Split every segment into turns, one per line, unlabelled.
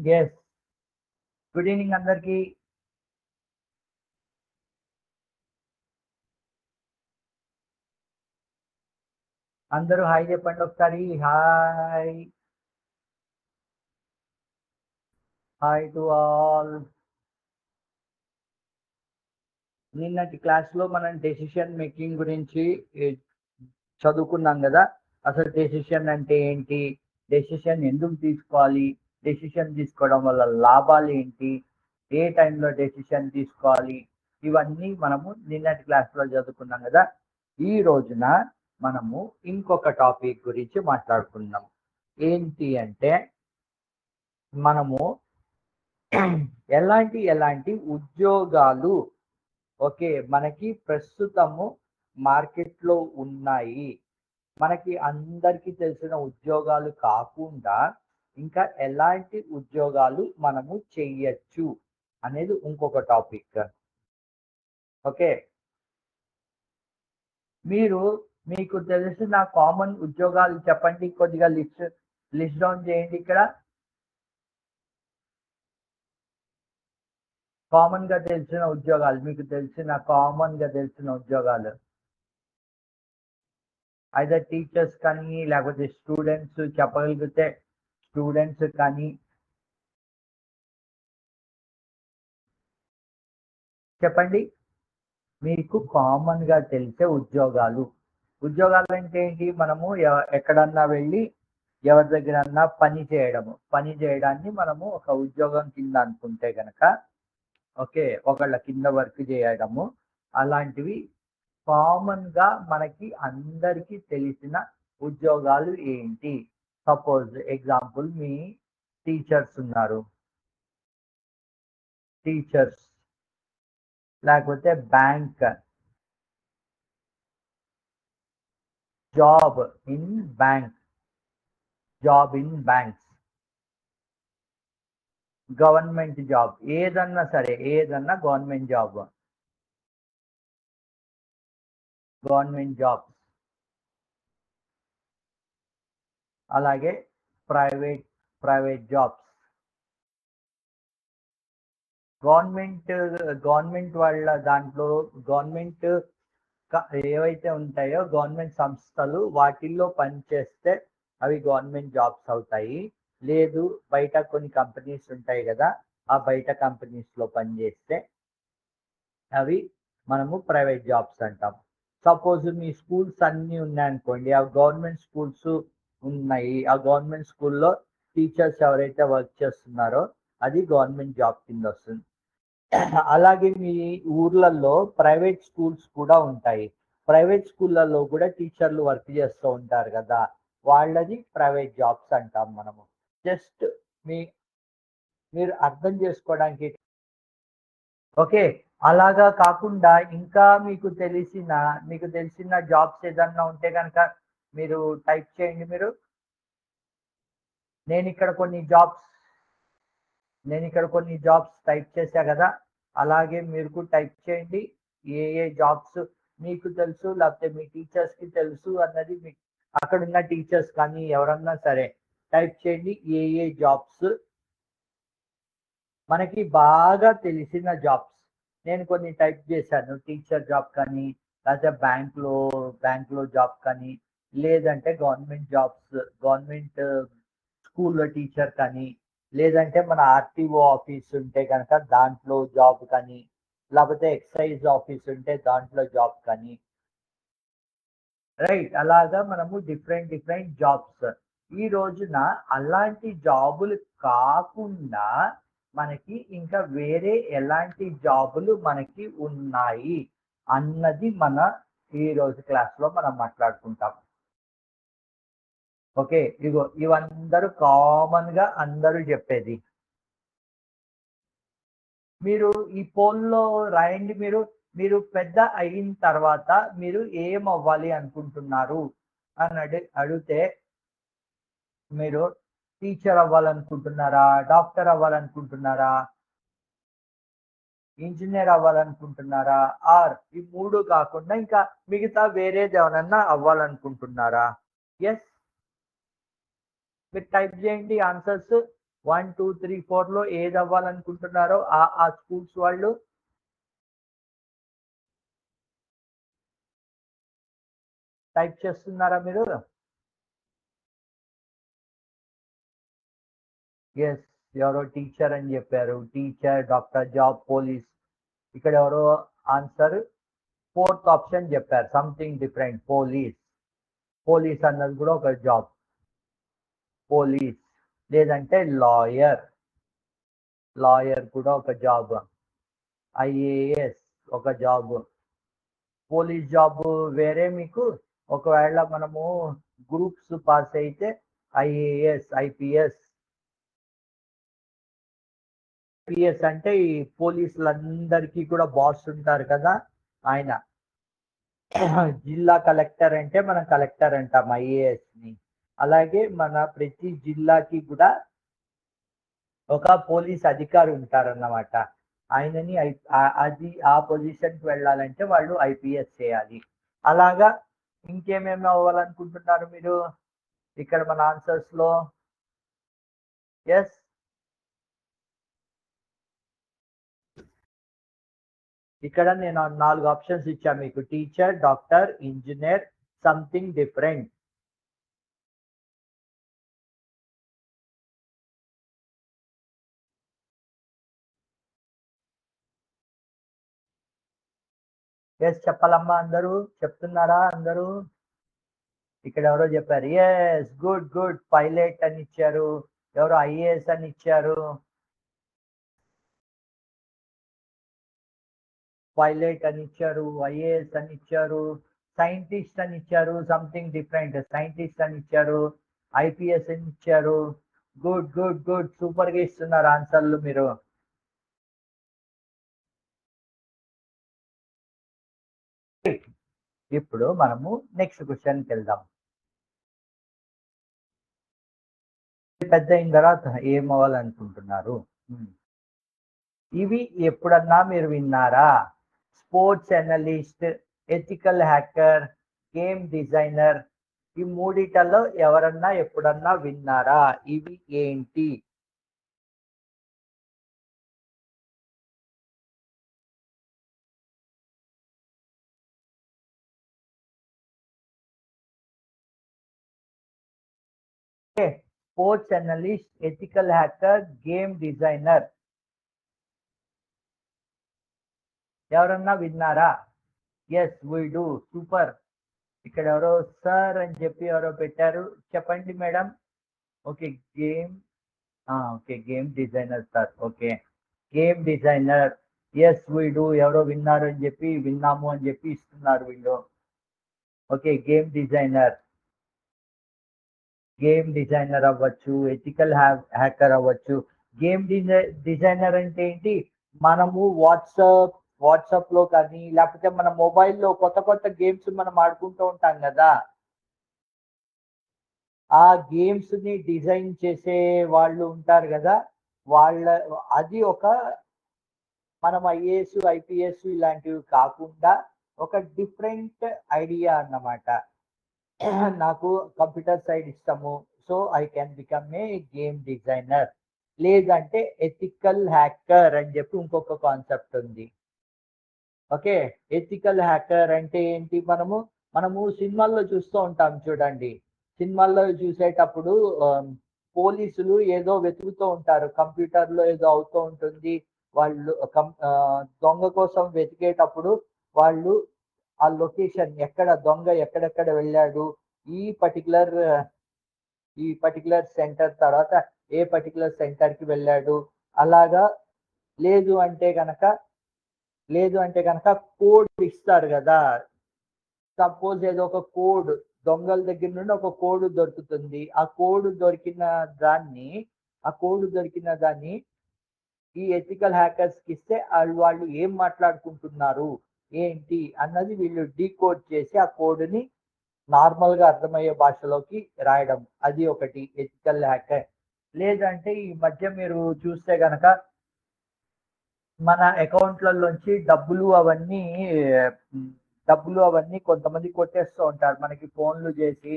Yes. Good evening అందరికి. అందరూ hi చెప్పండి ఒకసారి. హాయ్. Hi to all. నిన్నటి క్లాస్లో మనం డెసిషన్ మేకింగ్ గురించి చదువుకున్నాం కదా. అసలు డెసిషన్ అంటే ఏంటి, డెసిషన్ ఎందుకు తీసుకోవాలి, డెసిషన్ తీసుకోవడం వల్ల లాభాలు ఏంటి, ఏ టైంలో డెసిషన్ తీసుకోవాలి, ఇవన్నీ మనము నిన్నటి క్లాస్లో చదువుకున్నాం కదా. ఈ రోజున మనము ఇంకొక టాపిక్ గురించి మాట్లాడుకుందాం. ఏంటి అంటే మనము ఎలాంటి ఉద్యోగాలు ఓకే మనకి ప్రస్తుతము మార్కెట్లో ఉన్నాయి, మనకి అందరికీ తెలిసిన ఉద్యోగాలు కాకుండా ఇంకా ఎలాంటి ఉద్యోగాలు మనము చెయ్యొచ్చు అనేది ఇంకొక టాపిక్. ఓకే, మీకు తెలిసిన కామన్ ఉద్యోగాలు చెప్పండి, కొద్దిగా లిస్ట్ డౌన్ చేయండి. ఇక్కడ కామన్ గా తెలిసిన ఉద్యోగాలు, మీకు తెలిసిన కామన్ గా తెలిసిన ఉద్యోగాలు అయితే టీచర్స్ కానీ లేకపోతే స్టూడెంట్స్ చెప్పగలిగితే స్టూడెంట్స్ కానీ చెప్పండి. మీకు కామన్ గా తెలిసే ఉద్యోగాలు అంటే ఏంటి, మనము ఎక్కడన్నా వెళ్ళి ఎవరి దగ్గరన్నా పని చేయడాన్ని మనము ఒక ఉద్యోగం కింద అనుకుంటే గనక ఓకే, ఒకళ్ళ కింద వర్క్ చేయడము, అలాంటివి కామన్ గా మనకి అందరికీ తెలిసిన ఉద్యోగాలు ఏంటి. సపోజ్ ఎగ్జాంపుల్, మీ టీచర్స్ ఉన్నారు, టీచర్స్ లేకపోతే bank, job in banks, government job, ఏదన్నా సరే, ఏదన్నా గవర్నమెంట్ జాబ్స్, అలాగే ప్రైవేట్ జాబ్స్. గవర్నమెంట్ వాళ్ళ దాంట్లో గవర్నమెంట్ ఏవైతే ఉంటాయో గవర్నమెంట్ సంస్థలు వాటిల్లో పనిచేస్తే అవి గవర్నమెంట్ జాబ్స్ అవుతాయి. లేదు బయట కొన్ని కంపెనీస్ ఉంటాయి కదా, ఆ బయట కంపెనీస్లో పనిచేస్తే అవి మనము ప్రైవేట్ జాబ్స్ అంటాం. సపోజ్ మీ స్కూల్స్ అన్నీ ఉన్నాయనుకోండి, ఆ గవర్నమెంట్ స్కూల్స్ ఉన్నాయి, ఆ గవర్నమెంట్ స్కూల్లో టీచర్స్ ఎవరైతే వర్క్ చేస్తున్నారో అది గవర్నమెంట్ జాబ్ కింద వస్తుంది. అలాగే మీ ఊర్లలో ప్రైవేట్ స్కూల్స్ కూడా ఉంటాయి, ప్రైవేట్ స్కూళ్ళల్లో కూడా టీచర్లు వర్క్ చేస్తూ ఉంటారు కదా, వాళ్ళది ప్రైవేట్ జాబ్స్ అంటాం మనము. జస్ట్ మీరు అర్థం చేసుకోవడానికి. ఓకే, అలాగా కాకుండా ఇంకా మీకు తెలిసిన జాబ్స్ ఏదన్నా ఉంటే కనుక మీరు టైప్ చేయండి. నేను ఇక్కడ కొన్ని జాబ్స్ టైప్ చేశా కదా, అలాగే మీరు కూడా టైప్ చేయండి. ఏ జాబ్స్ మీకు తెలుసు లేకపోతే మీ టీచర్స్కి తెలుసు అన్నది మీకు అక్కడ ఉన్న టీచర్స్ కానీ ఎవరన్నా సరే టైప్ చేయండి. ఏ జాబ్స్ మనకి బాగా తెలిసిన జాబ్స్ నేను కొన్ని టైప్ చేశాను. టీచర్ జాబ్ కానీ, లేకపోతే బ్యాంక్లో జాబ్ కానీ, లేదంటే గవర్నమెంట్ జాబ్స్, గవర్నమెంట్ స్కూల్లో టీచర్ కానీ, లేదంటే మన ఆర్టీఓ ఆఫీస్ ఉంటే కనుక దాంట్లో జాబ్ కానీ, లేకపోతే ఎక్సైజ్ ఆఫీస్ ఉంటే దాంట్లో జాబ్ కానీ, రైట్. అలాగా మనము డిఫరెంట్ జాబ్స్. ఈ రోజున అలాంటి జాబులు కాకుండా మనకి ఇంకా వేరే ఎలాంటి జాబులు మనకి ఉన్నాయి అన్నది మన ఈ రోజు క్లాస్లో మనం మాట్లాడుకుంటాం. ఓకే, ఇవందరూ కామన్ గా అందరూ చెప్పేది. మీరు ఈ పోల్లో రాయండి. మీరు పెద్ద అయిన తర్వాత మీరు ఏం అవ్వాలి అనుకుంటున్నారు అని అడిగితే, మీరు టీచర్ అవ్వాలనుకుంటున్నారా, డాక్టర్ అవ్వాలనుకుంటున్నారా, ఇంజనీర్ అవ్వాలనుకుంటున్నారా, ఆర్ ఈ మూడు కాకుండా ఇంకా మిగతా వేరేది ఏమన్నా అవ్వాలనుకుంటున్నారా? ఎస్, మీరు టైప్ చేయండి ఆన్సర్స్. 1, 2, 3, 4లో ఏది అవ్వాలనుకుంటున్నారో ఆ స్కూల్స్ వాళ్ళు టైప్ చేస్తున్నారా మీరు? ఎస్, ఎవరో టీచర్ అని చెప్పారు. Teacher, doctor, job, police. ఇక్కడ ఎవరో ఆన్సర్ ఫోర్త్ ఆప్షన్ చెప్పారు, సంథింగ్ డిఫరెంట్. పోలీస్. పోలీస్ అన్నది కూడా ఒక జాబ్. పోలీస్. లేదంటే లాయర్. లాయర్ కూడా ఒక జాబ్. ఐఏఎస్ ఒక జాబ్. పోలీస్ జాబ్ వేరే మీకు. ఒకవేళ మనము గ్రూప్స్ పాస్ అయితే ఐఏఎస్, ఐపీఎస్. ఐపీఎస్ అంటే ఈ పోలీసులందరికీ కూడా బాస్ ఉంటారు కదా, ఆయన. జిల్లా కలెక్టర్ అంటే మనం కలెక్టర్ అంటాం ఐఏఎస్ ని. అలాగే మన ప్రతి జిల్లాకి కూడా ఒక పోలీస్ అధికారి ఉంటారన్నమాట. ఆయనని అది ఆ పొజిషన్ కి వెళ్ళాలంటే వాళ్ళు ఐపీఎస్ చేయాలి. అలాగా ఇంకేమేమి అవ్వాలనుకుంటున్నారు మీరు ఇక్కడ మన ఆన్సర్స్ లో? ఎస్, ఇక్కడ నేను 4 ఆప్షన్స్ ఇచ్చాను మీకు. Teacher, doctor, engineer, something different. Yes చెప్పాలమ్మా, అందరూ చెప్తున్నారా? అందరూ ఇక్కడ ఎవరో చెప్పారు. Yes, good good. పైలట్ అని ఇచ్చారు. ఎవరో ఐఏఎస్ అని ఇచ్చారు. పైలట్ అని ఇచ్చారు, ఐఏఎస్ అని ఇచ్చారు, సైంటిస్ట్ అని ఇచ్చారు, సంథింగ్ డిఫరెంట్. సైంటిస్ట్ అని ఇచ్చారు, ఐపీఎస్ అని ఇచ్చారు. గుడ్ గుడ్ గుడ్, సూపర్ గా ఇస్తున్నారు ఆన్సర్లు మీరు. ఇప్పుడు మనము నెక్స్ట్ క్వశ్చన్కి వెళ్దాం. పెద్ద అయిన తర్వాత ఏం అవ్వాలనుకుంటున్నారు? ఇవి ఎప్పుడన్నా మీరు విన్నారా? Sports analyst, ethical hacker, game designer. ఈ మూడిటల్లో ఎవరన్నా ఎప్పుడన్నా విన్నారా? ఇవి ఏంటి? Sports analyst, ethical hacker, game designer. ఎవరన్నా విన్నారా? Yes, we do. సూపర్. ఇక్కడ ఎవరో సార్ అని చెప్పి ఎవరో పెట్టారు. చెప్పండి madam. Okay, okay, game designer sir. Okay, game designer. Yes, we do. ఎవరో విన్నారు అని చెప్పి, విన్నాము అని చెప్పి ఇస్తున్నారు వీళ్ళు. Okay, game designer. Game designer అవ్వచ్చు, ఎథికల్ హ్యాకర్ అవ్వచ్చు. గేమ్ డిజైనర్ అంటే ఏంటి? మనము వాట్సాప్ లో కానీ లేకపోతే మన మొబైల్లో కొత్త కొత్త గేమ్స్ మనం ఆడుకుంటూ ఉంటాం కదా, ఆ గేమ్స్ ని డిజైన్ చేసే వాళ్ళు ఉంటారు కదా, వాళ్ళ అది ఒక మనం ఐఏఎస్, ఐపీఎస్ ఇలాంటివి కాకుండా ఒక డిఫరెంట్ ఐడియా అన్నమాట. నాకు కంప్యూటర్ సైడ్ ఇష్టము, so I can become a game designer. లేదంటే ఎథికల్ హ్యాకర్ అని చెప్పి ఇంకొక కాన్సెప్ట్ ఉంది. ఓకే, ఎథికల్ హ్యాకర్ అంటే ఏంటి? మనము సినిమాల్లో చూస్తూ ఉంటాం చూడండి. సినిమాల్లో చూసేటప్పుడు పోలీసులు ఏదో వెతుకుతూ ఉంటారు, కంప్యూటర్ లో ఏదో అవుతూ ఉంటుంది. వాళ్ళు దొంగ కోసం వెతికేటప్పుడు వాళ్ళు ఆ లొకేషన్ ఎక్కడ, దొంగ ఎక్కడెక్కడ వెళ్ళాడు, ఈ పర్టికులర్ ఈ పర్టికులర్ సెంటర్ తర్వాత ఏ పర్టికులర్ సెంటర్ కి వెళ్ళాడు, అలాగా. లేదు అంటే కనుక కోడ్ ఇస్తారు కదా. సపోజ్ ఏదో ఒక కోడ్, దొంగల దగ్గర నుండి ఒక కోడ్ దొరుకుతుంది. ఆ కోడ్ దొరికిన దాన్ని ఈ ఎథికల్ హ్యాకర్స్ కి ఇస్తే వాళ్ళు ఏం మాట్లాడుకుంటున్నారు ఏంటి అన్నది వీళ్ళు డీకోడ్ చేసి ఆ కోడ్ ని నార్మల్ గా అర్థమయ్యే భాషలోకి రాయడం. అది ఒకటి ఎథికల్ హ్యాకర్. లేదంటే ఈ మధ్య మీరు చూస్తే గనక మన అకౌంట్లలోంచి డబ్బులు అవన్నీ కొంతమంది కొట్టేస్తూ ఉంటారు. మనకి ఫోన్లు చేసి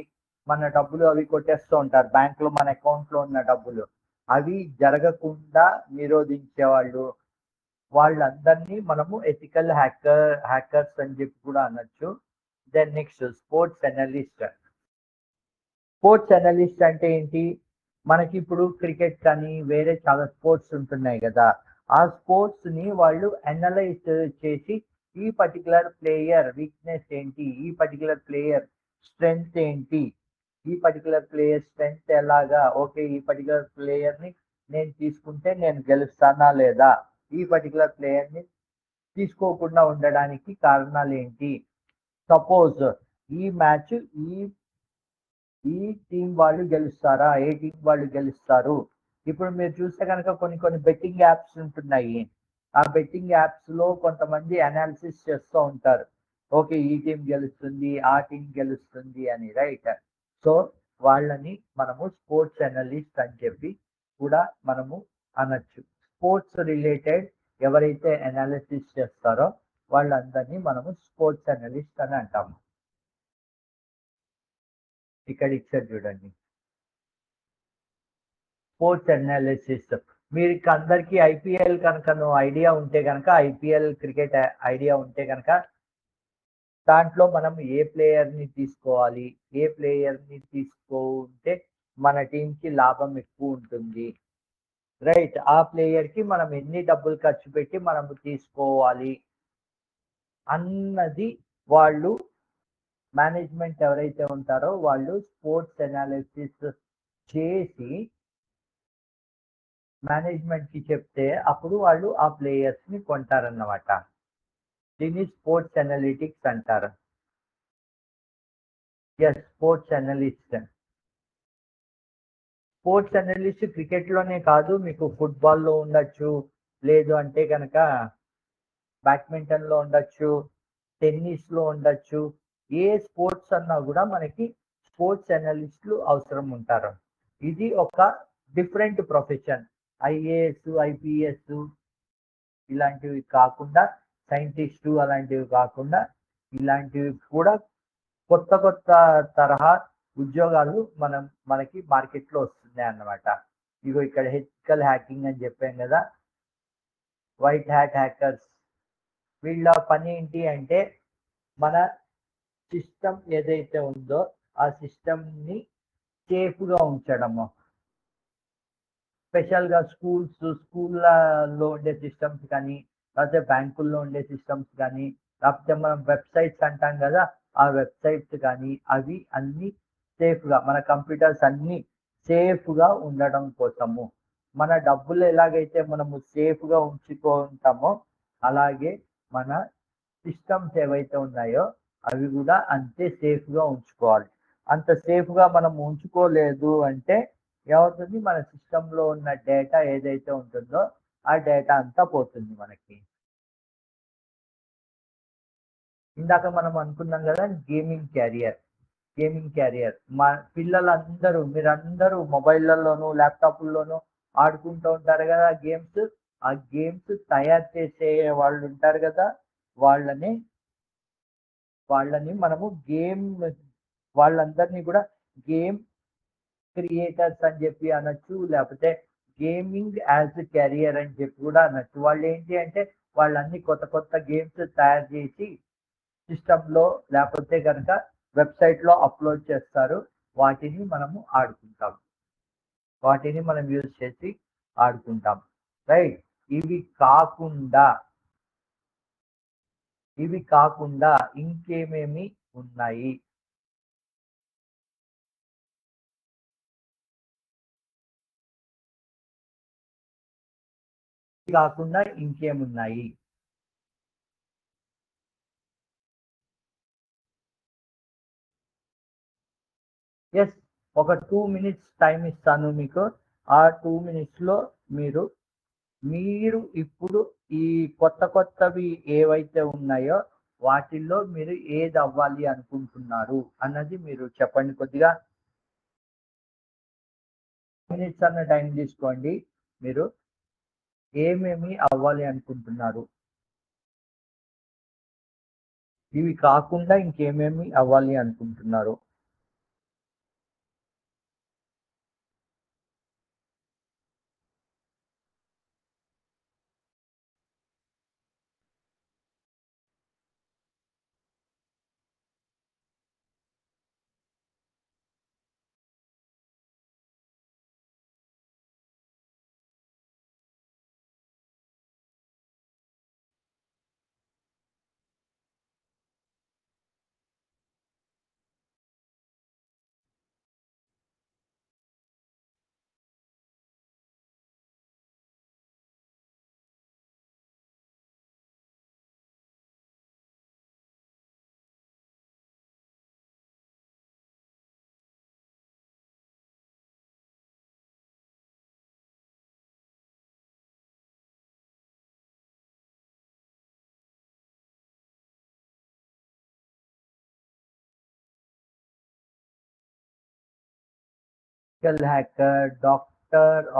మన డబ్బులు అవి కొట్టేస్తూ ఉంటారు, బ్యాంక్ లో మన అకౌంట్ లో ఉన్న డబ్బులు. అవి జరగకుండా నిరోధించే వాళ్ళందరినీ మనము ఎథికల్ హ్యాకర్స్ అని చెప్పి కూడా అనొచ్చు. Then next sports analyst. Sports analyst అంటే ఏంటి? మనకి ఇప్పుడు క్రికెట్ కానీ వేరే చాలా స్పోర్ట్స్ ఉంటున్నాయి కదా, ఆ స్పోర్ట్స్ ని వాళ్ళు అనలైజ్ చేసి ఈ పర్టికులర్ ప్లేయర్ వీక్నెస్ ఏంటి, ఈ పర్టికులర్ ప్లేయర్ స్ట్రెంగ్త్ ఏంటి, ఈ పర్టికులర్ ప్లేయర్ స్ట్రెంగ్త్ ఎలాగా, ఓకే ఈ పర్టికులర్ ప్లేయర్ ని నేను తీసుకుంటే నేను గెలుస్తానా లేదా, ఈ పర్టికులర్ ప్లేయర్ ని తీసుకోకుండా ఉండడానికి కారణాలు ఏంటి, సపోజ్ ఈ మ్యాచ్ ఈ ఈ టీం వాళ్ళు గెలుస్తారా, ఏ టీం వాళ్ళు గెలుస్తారు. ఇప్పుడు మీరు చూస్తే కనుక కొన్ని బెట్టింగ్ యాప్స్ ఉంటున్నాయి. ఆ బెట్టింగ్ యాప్స్ లో కొంతమంది అనాలిసిస్ చేస్తూ ఉంటారు. ఓకే ఈ టీం గెలుస్తుంది, ఆ టీం గెలుస్తుంది అని, రైట్? సో వాళ్ళని మనము స్పోర్ట్స్ అనలిస్ట్ అని చెప్పి కూడా మనము అనొచ్చు. స్పోర్ట్స్ రిలేటెడ్ ఎవరైతే అనాలిసిస్ చేస్తారో వాళ్ళందరినీ మనము స్పోర్ట్స్ అనలిస్ట్ అని అంటాము. ఇక్కడ ఇచ్చారు చూడండి, స్పోర్ట్స్ అనాలిసిస్. మీరు అందరికి ఐపీఎల్ కనుక ఐడియా ఉంటే కనుక, ఐపీఎల్ క్రికెట్ ఐడియా ఉంటే కనుక దాంట్లో మనం ఏ ప్లేయర్ ని తీసుకోవాలి, ఏ ప్లేయర్ ని తీసుకుంటే మన టీం కి లాభం ఎక్కువ ఉంటుంది, రైట్? ఆ ప్లేయర్ కి మనం ఎన్ని డబ్బులు ఖర్చు పెట్టి మనం తీసుకోవాలి అన్నది వాళ్ళు మేనేజ్మెంట్ ఎవరైతే ఉంటారో వాళ్ళు స్పోర్ట్స్ అనాలిసిస్ చేసి మేనేజ్మెంట్ కి చెప్తే అప్పుడు వాళ్ళు ఆ ప్లేయర్స్ ని కొంటారన్నమాట. దీన్ని స్పోర్ట్స్ అనలిటిక్స్ అంటారు. Yes, sports analyst. Sports analyst cricket లోనే కాదు, మీకు ఫుట్బాల్ లో ఉండొచ్చు, లేదు అంటే కనుక బ్యాడ్మింటన్ లో ఉండొచ్చు, టెన్నిస్ లో ఉండొచ్చు. ఏ స్పోర్ట్స్ అన్నా కూడా మనకి స్పోర్ట్స్ అనలిస్టులు అవసరం ఉంటారు. ఇది ఒక డిఫరెంట్ ప్రొఫెషన్. ఐఏఎస్, ఐపీఎస్ ఇలాంటివి కాకుండా, సైంటిస్టు అలాంటివి కాకుండా ఇలాంటివి కూడా కొత్త తరహా ఉద్యోగాలు మనకి మార్కెట్లో వస్తున్నాయి అన్నమాట. ఇగో ఇక్కడ ఎథికల్ హ్యాకింగ్ అని చెప్పాం కదా, వైట్ హ్యాట్ హ్యాకర్స్. వీళ్ళ పని ఏంటి అంటే మన సిస్టమ్ ఏదైతే ఉందో ఆ సిస్టమ్ని సేఫ్గా ఉంచడము. స్పెషల్గా స్కూళ్ళలో ఉండే సిస్టమ్స్ కానీ, లేకపోతే బ్యాంకుల్లో ఉండే సిస్టమ్స్ కానీ, లేకపోతే మనం వెబ్సైట్స్ అంటాం కదా, ఆ వెబ్సైట్స్ కానీ అవి అన్నీ సేఫ్గా, మన కంప్యూటర్స్ అన్నీ సేఫ్గా ఉండడం కోసము. మన డబ్బులు ఎలాగైతే మనము సేఫ్గా ఉంచుకుంటామో అలాగే మన సిస్టమ్స్ ఏవైతే ఉన్నాయో అవి కూడా అంతే సేఫ్గా ఉంచుకోవాలి. అంత సేఫ్గా మనం ఉంచుకోలేదు అంటే ఏమవుతుంది, మన సిస్టంలో ఉన్న డేటా ఏదైతే ఉంటుందో ఆ డేటా అంతా పోతుంది మనకి. ఇందాక మనం అనుకున్నాం కదా గేమింగ్ క్యారియర్. మా పిల్లలందరూ, మీరందరూ మొబైల్లోనూ ల్యాప్టాప్ల్లోనూ ఆడుకుంటూ ఉంటారు కదా గేమ్స్. ఆ గేమ్స్ తయారు చేసే వాళ్ళు ఉంటారు కదా, వాళ్ళని మనము వాళ్ళందరినీ కూడా గేమ్ క్రియేటర్స్ అని చెప్పి అనొచ్చు, లేకపోతే గేమింగ్ యాజ్ కెరియర్ అని చెప్పి కూడా అనొచ్చు. వాళ్ళు ఏంటి అంటే వాళ్ళన్ని కొత్త గేమ్స్ తయారు చేసి సిస్టంలో లేకపోతే కనుక వెబ్సైట్లో అప్లోడ్ చేస్తారు. వాటిని మనము ఆడుకుంటాం, వాటిని మనం యూజ్ చేసి ఆడుకుంటాం, రైట్? ఇవి కాకుండా ఇంకేమేమి ఉన్నాయి? కాకుండా ఇంకేమున్నాయి? ఎస్, ఒక 2 minutes టైం ఇస్తాను మీకు. ఆ 2 minutesలో మీరు ఇప్పుడు ఈ కొత్తవి ఏవైతే ఉన్నాయో వాటిల్లో మీరు ఏది అవ్వాలి అనుకుంటున్నారు అన్నది మీరు చెప్పండి. కొద్దిగా మినిట్స్ అన్న టైం తీసుకోండి. మీరు ఏమేమి అవ్వాలి అనుకుంటున్నారు? ఇవి కాకుండా ఇంకేమేమి అవ్వాలి అనుకుంటున్నారు? hacker, doctor,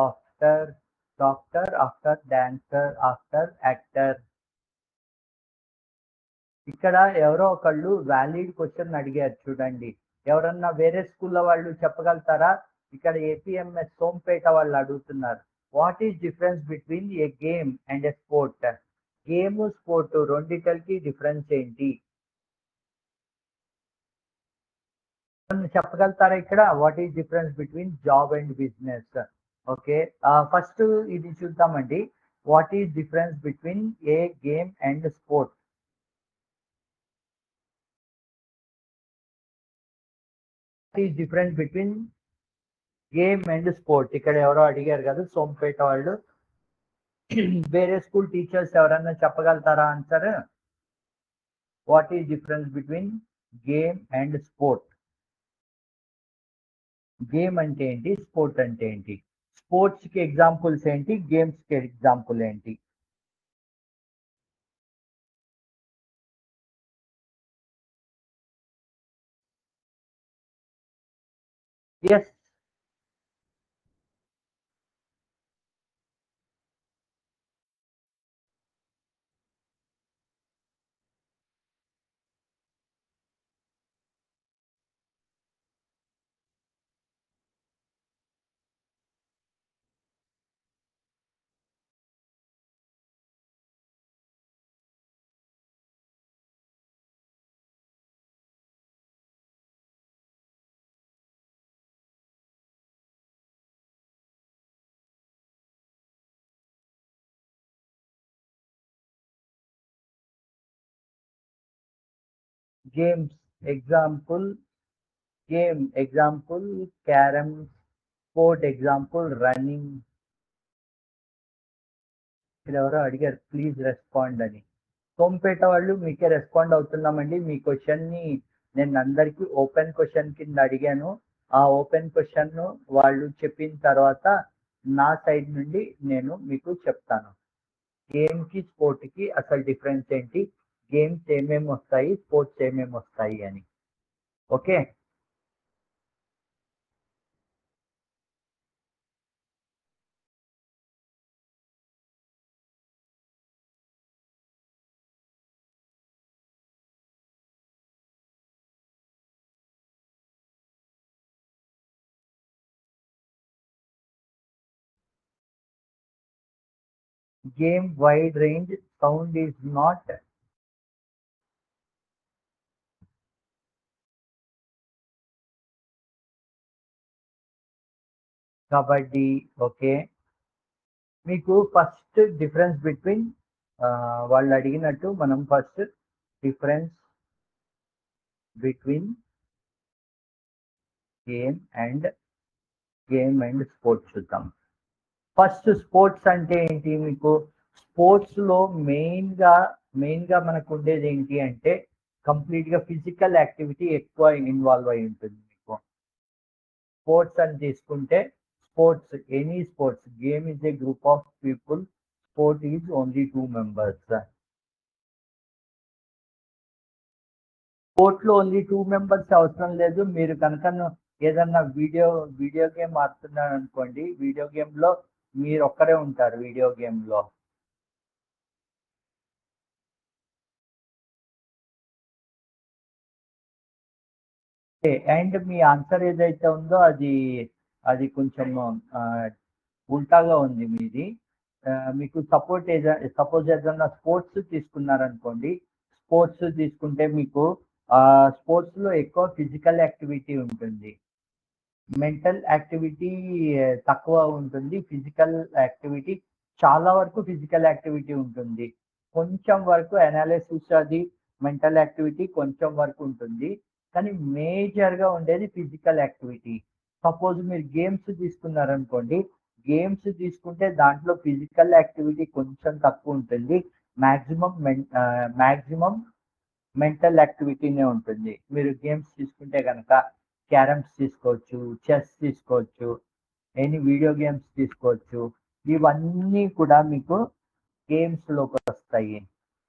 dancer, after, actor. ఇక్కడ ఎవరో ఒకళ్ళు వ్యాలిడ్ క్వశ్చన్ అడిగారు చూడండి. ఎవరన్నా వేరే స్కూల్లో వాళ్ళు చెప్పగలుగుతారా? ఇక్కడ ఏపీఎంఎస్ సోంపేట వాళ్ళు అడుగుతున్నారు. What is difference between A game and A sport? Game sport రెండిటికి డిఫరెన్స్ ఏంటి? చెప్పగలుగుతారా ఇక్కడ? What is difference between job and business? Okay, first ఇది చూద్దామండి. What is difference between A game and sport? Is difference between game and sport? ఇక్కడ ఎవరో అడిగారు కదా సోంపేట వాళ్ళు. వేరే స్కూల్ టీచర్స్ ఎవరన్నా చెప్పగలుగుతారా answer? What is difference between game and sport? Game అంటే ఏంటి, స్పోర్ట్ అంటే ఏంటి? స్పోర్ట్స్ కి ఎగ్జాంపుల్స్ ఏంటి, గేమ్స్ కి ఎగ్జాంపుల్ ఏంటి? Yes, games example, game example carrom, sport example running. ఎవరో అడిగారు ప్లీజ్ రెస్పాండ్ అని. సోంపేట వాళ్ళు మీకే రెస్పాండ్ అవుతున్నామండి. మీ క్వశ్చన్ని నేను అందరికీ ఓపెన్ క్వశ్చన్ కింద అడిగాను. ఆ ఓపెన్ క్వశ్చన్ వాళ్ళు చెప్పిన తర్వాత నా సైడ్ నుండి నేను మీకు చెప్తాను. గేమ్ కి స్పోర్ట్ కి అసలు డిఫరెన్స్ ఏంటి, గేమ్స్ ఏమేమి వస్తాయి, స్పోర్ట్స్ ఏమేమి వస్తాయి అని. Okay, game wide range sound is not kabaddi. Okay, మీకు ఫస్ట్ డిఫరెన్స్ బిట్వీన్ వాళ్ళు అడిగినట్టు మనం first difference between game and sports చూద్దాం. ఫస్ట్ స్పోర్ట్స్ అంటే ఏంటి? మీకు స్పోర్ట్స్ లో మెయిన్ గా మనకు ఉండేది ఏంటి అంటే కంప్లీట్ గా ఫిజికల్ యాక్టివిటీ ఎక్కువ ఇన్వాల్వ్ అయి ఉంటుంది. మీకు స్పోర్ట్స్ అని తీసుకుంటే sports, any sports, game is a group of people, sport is only 2 members. Sport లో ఓన్లీ 2 members అవసరం లేదు. మీరు కనుక ఏదన్నా వీడియో గేమ్ ఆడుతున్నారు అనుకోండి, వీడియో గేమ్ లో మీరు ఒక్కరే ఉంటారు వీడియో గేమ్ లో. అండ్ మీ ఆన్సర్ ఏదైతే ఉందో అది కొంచెం ఉల్టాగా ఉంది మీది. మీకు సపోజ్ ఏదన్నా స్పోర్ట్స్ తీసుకున్నారనుకోండి, స్పోర్ట్స్ తీసుకుంటే మీకు స్పోర్ట్స్ లో ఎక్కువ ఫిజికల్ యాక్టివిటీ ఉంటుంది, మెంటల్ యాక్టివిటీ తక్కువ ఉంటుంది. ఫిజికల్ యాక్టివిటీ చాలా వరకు ఫిజికల్ యాక్టివిటీ ఉంటుంది, కొంచెం వరకు అనాలిసిస్ అది మెంటల్ యాక్టివిటీ కొంచెం వరకు ఉంటుంది, కానీ మేజర్గా ఉండేది ఫిజికల్ యాక్టివిటీ. సపోజ్ మీరు గేమ్స్ తీసుకున్నారనుకోండి, గేమ్స్ తీసుకుంటే దాంట్లో ఫిజికల్ యాక్టివిటీ కొంచెం తక్కువ ఉంటుంది, మ్యాక్సిమం మెంటల్ యాక్టివిటీనే ఉంటుంది. మీరు గేమ్స్ తీసుకుంటే కనుక క్యారమ్స్ తీసుకోవచ్చు, చెస్ తీసుకోవచ్చు, ఎనీ వీడియో గేమ్స్ తీసుకోవచ్చు. ఇవన్నీ కూడా మీకు గేమ్స్ లోకి వస్తాయి.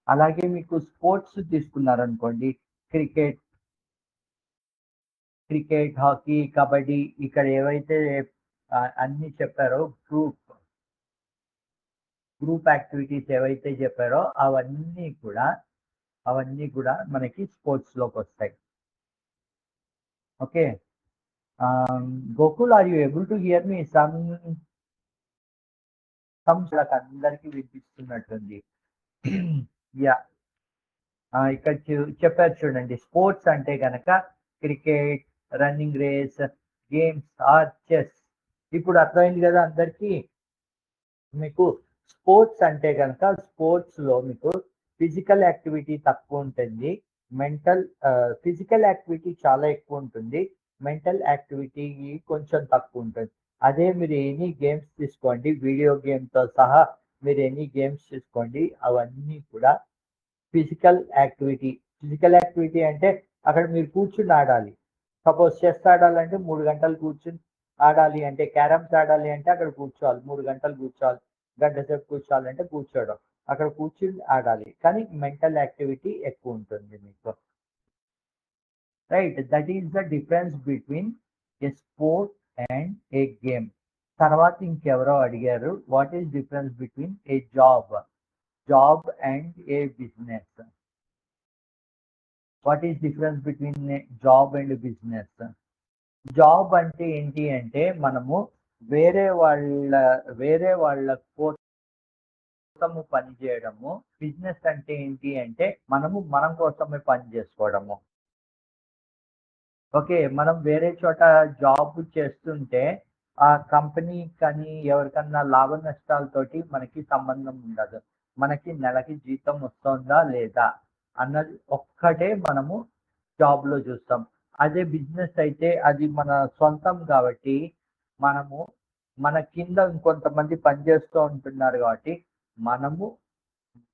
అలాగే మీకు స్పోర్ట్స్ తీసుకున్నారనుకోండి, క్రికెట్, క్రికెట్, హాకీ, కబడ్డీ ఇక్కడ ఏవైతే అన్ని చెప్పారో గ్రూప్ యాక్టివిటీస్ ఏవైతే చెప్పారో అవన్నీ కూడా మనకి స్పోర్ట్స్లోకి వస్తాయి. Okay, Gokul are you able to hear me? అందరికి వినిపిస్తున్నట్టుంది. యా, ఇక్కడ చెప్పారు చూడండి, స్పోర్ట్స్ అంటే కనుక cricket, running race, games or chess. ఇప్పుడు అర్థమైంది కదా అందరికి. మీకు స్పోర్ట్స్ అంటే కనుక స్పోర్ట్స్లో మీకు ఫిజికల్ యాక్టివిటీ తక్కువ ఉంటుంది, ఫిజికల్ యాక్టివిటీ చాలా ఎక్కువ ఉంటుంది, మెంటల్ యాక్టివిటీ కొంచెం తక్కువ ఉంటుంది. అదే మీరు ఎనీ గేమ్స్ తీసుకోండి, వీడియో గేమ్తో సహా మీరు ఎనీ గేమ్స్ తీసుకోండి, అవన్నీ కూడా ఫిజికల్ యాక్టివిటీ అంటే అక్కడ మీరు కూర్చుని ఆడాలి. సపోజ్ చెస్ ఆడాలంటే 3 గంటలు కూర్చుని ఆడాలి, అంటే క్యారమ్స్ ఆడాలి అంటే అక్కడ కూర్చోవాలి, 3 గంటలు కూర్చోవాలి, గంట సేపు కూర్చోవాలంటే కూర్చోవడం, అక్కడ కూర్చుని ఆడాలి. కానీ మెంటల్ యాక్టివిటీ ఎక్కువ ఉంటుంది మీకు. Right, that is the difference between A sport and A game. తర్వాత ఇంకెవరో అడిగారు, what is difference between A job and A business? What is difference between job and business? Job అంటే ఏంటి అంటే మనము వేరే వాళ్ళ కోసము పని చేయడము. బిజినెస్ అంటే ఏంటి అంటే మనం కోసమే పని చేసుకోవడము. ఓకే, మనం వేరే చోట జాబ్ చేస్తుంటే ఆ కంపెనీ కానీ ఎవరికన్నా లాభ నష్టాలతోటి మనకి సంబంధం ఉండదు. మనకి నెలకి జీతం వస్తుందా లేదా అన్నది ఒక్కటే మనము జాబ్లో చూస్తాం. అదే బిజినెస్ అయితే అది మన సొంతం కాబట్టి మన కింద ఇంకొంతమంది పనిచేస్తూ ఉంటున్నారు కాబట్టి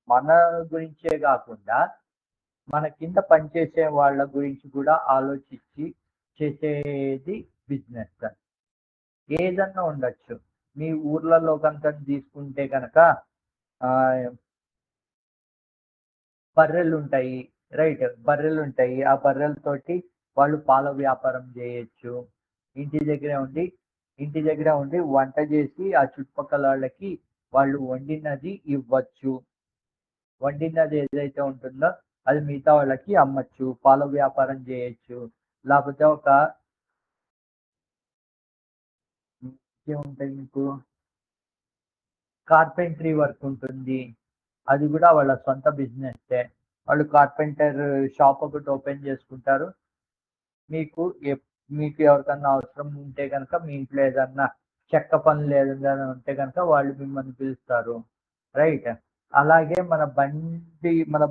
మన గురించే కాకుండా మన కింద పనిచేసే వాళ్ళ గురించి కూడా ఆలోచించి చేసేది బిజినెస్. ఏదన్నా ఉండొచ్చు. మీ ఊర్లలో కనుక తీసుకుంటే కనుక బర్రెలు ఉంటాయి, రైట్, బర్రెలు ఉంటాయి. ఆ బర్రెలతోటి వాళ్ళు పాల వ్యాపారం చేయొచ్చు. ఇంటి దగ్గర ఉండి వంట చేసి ఆ చుట్టుపక్కల వాళ్ళకి వాళ్ళు వండినది ఇవ్వచ్చు. వండినది ఏదైతే ఉంటుందో అది మిగతా వాళ్ళకి అమ్మచ్చు, పాల వ్యాపారం చేయొచ్చు. లేకపోతే ఒక ఏముంటుంది మీకు, కార్పెంటరీ వర్క్ ఉంటుంది, అది కూడా వాళ్ళ సొంత బిజినెస్. వాళ్ళు కార్పెంటర్ షాప్ ఒకటి ఓపెన్ చేసుకుంటారు. మీకు ఎవరికన్నా అవసరం ఉంటే కనుక మీ ఇంట్లో ఏదన్నా చెక్క పనులు ఏదైనా ఉంటే కనుక వాళ్ళు మిమ్మల్ని పిలుస్తారు, రైట్. అలాగే మన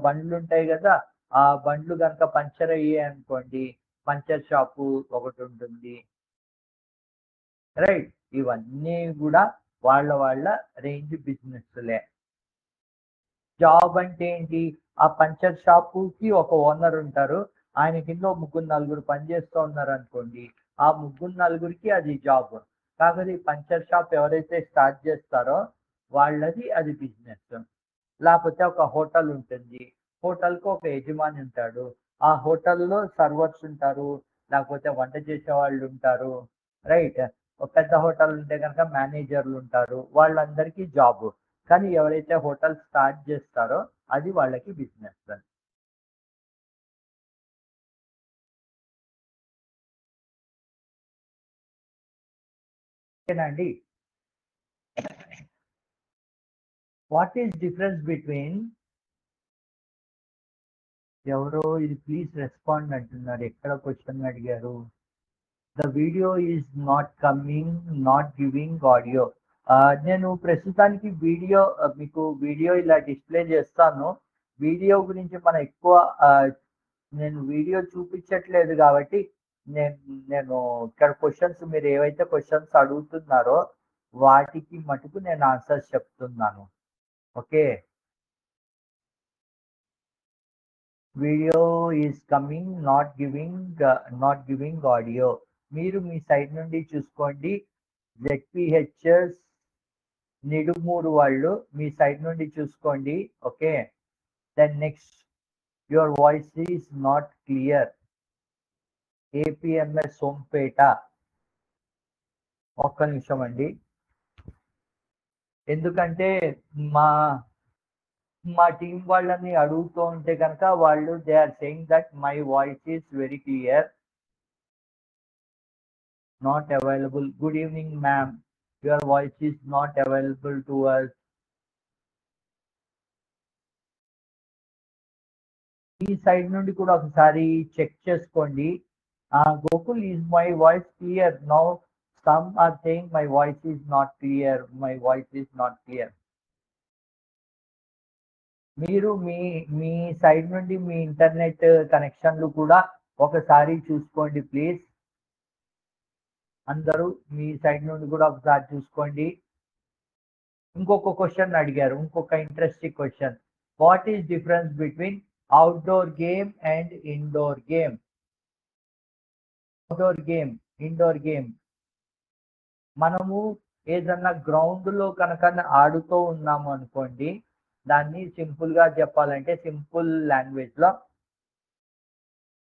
బండ్లు ఉంటాయి కదా, ఆ బండ్లు కనుక పంచర్ అయ్యాయి అనుకోండి, పంచర్ షాపు ఒకటి ఉంటుంది, రైట్. ఇవన్నీ కూడా వాళ్ళ రేంజ్ బిజినెస్లే. జాబ్ అంటే ఏంటి? ఆ పంచర్ షాపుకి ఒక ఓనర్ ఉంటారు, ఆయన కింద 3-4 పనిచేస్తూ ఉన్నారు అనుకోండి, ఆ 3-4కి అది జాబ్. కాకపోతే ఈ పంచర్ షాప్ ఎవరైతే స్టార్ట్ చేస్తారో వాళ్ళది అది బిజినెస్. లేకపోతే ఒక హోటల్ ఉంటుంది, హోటల్కి ఒక యజమాని ఉంటాడు, ఆ హోటల్లో సర్వర్స్ ఉంటారు, లేకపోతే వంట చేసే వాళ్ళు ఉంటారు, రైట్. ఒక పెద్ద హోటల్ ఉంటే కనుక మేనేజర్లు ఉంటారు, వాళ్ళందరికీ జాబ్. కానీ ఎవరైతే హోటల్ స్టార్ట్ చేస్తారో అది వాళ్ళకి బిజినెస్. ఓకేనండి. వాట్ ఈస్ డిఫరెన్స్ బిట్వీన్, ఎవరో ఇది ప్లీజ్ రెస్పాండ్ అంటున్నారు, ఎక్కడ క్వశ్చన్ అడిగారు? The video is not coming, not giving audio. నేను ప్రస్తుతానికి మీకు వీడియో ఇలా డిస్ప్లే చేస్తాను. వీడియో గురించి మనం ఎక్కువ నేను వీడియో చూపించట్లేదు కాబట్టి నేను ఇక్కడ క్వశ్చన్స్, మీరు ఏవైతే క్వశ్చన్స్ అడుగుతున్నారో వాటికి మటుకు నేను ఆన్సర్స్ చెప్తున్నాను. Okay, video is coming, not giving audio. మీరు మీ సైడ్ నుండి చూసుకోండి. జెడ్పిహెచ్ఎస్ నిడుమూరు వాళ్ళు మీ సైడ్ నుండి చూసుకోండి. Okay, then next, your voice is not clear. APMS Sompeta. ఒక్క నిమిషం అండి, ఎందుకంటే మా మా టీం వాళ్ళని అడుగుతూ ఉంటే కనుక వాళ్ళు they are saying that my voice is very clear, not available. Good evening ma'am, your voice is not available to us. ఈ సైడ్ నుండి కూడా ఒకసారి చెక్ చేసుకోండి. Gokul, is my voice clear? Now some are saying my voice is not clear, my voice is not clear. మీరు మీ మీ side నుండి మీ internet కనెక్షన్లు కూడా ఒకసారి చూసుకోండి ప్లీజ్. అందరూ మీ సైడ్ నుండి కూడా ఒకసారి చూసుకోండి. ఇంకొక క్వశ్చన్ అడిగారు, ఇంకొక interesting question. What is difference between outdoor game and indoor game? Outdoor game, indoor game. మనము ఏదన్నా గ్రౌండ్ లో కనుక ఆడుతూ ఉన్నాము అనుకోండి, దాన్ని సింపుల్ గా చెప్పాలంటే సింపుల్ లాంగ్వేజ్ లో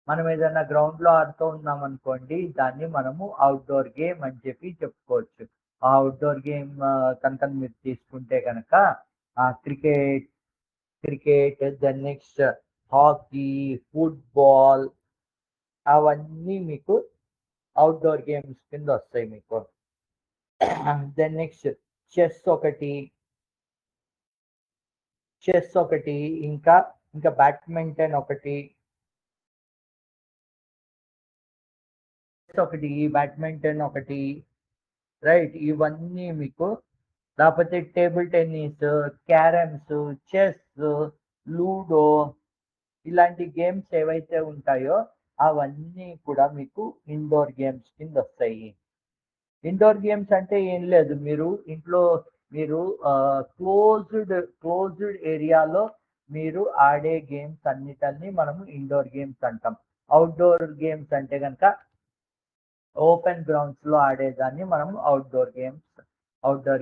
మనం ఏదైనా గ్రౌండ్ లో ఆడుతూ ఉన్నాం అనుకోండి, దాన్ని మనము అవుట్డోర్ గేమ్ అని చెప్పి చెప్పుకోవచ్చు. ఆ అవుట్డోర్ గేమ్ కనుక మీరు తీసుకుంటే కనుక cricket, then next hockey, football, అవన్నీ మీకు అవుట్డోర్ గేమ్స్ కింద వస్తాయి మీకు. దెన్ నెక్స్ట్ చెస్ ఒకటి, ఇంకా బ్యాడ్మింటన్ ఒకటి, బ్యాడ్మింటన్ ఒకటి, రైట్. ఇవన్నీ మీకు, లేకపోతే table tennis, carroms, chess, ludo, ఇలాంటి గేమ్స్ ఏవైతే ఉంటాయో అవన్నీ కూడా మీకు ఇండోర్ గేమ్స్ కింద వస్తాయి. ఇండోర్ గేమ్స్ అంటే ఏం లేదు, మీరు ఇంట్లో మీరు క్లోజ్డ్ ఏరియాలో మీరు ఆడే గేమ్స్ అన్నిటిని మనము ఇండోర్ గేమ్స్ అంటాం. అవుట్డోర్ గేమ్స్ అంటే కనుక ఓపెన్ గ్రౌండ్స్ లో ఆడేదాన్ని మనం అవుట్డోర్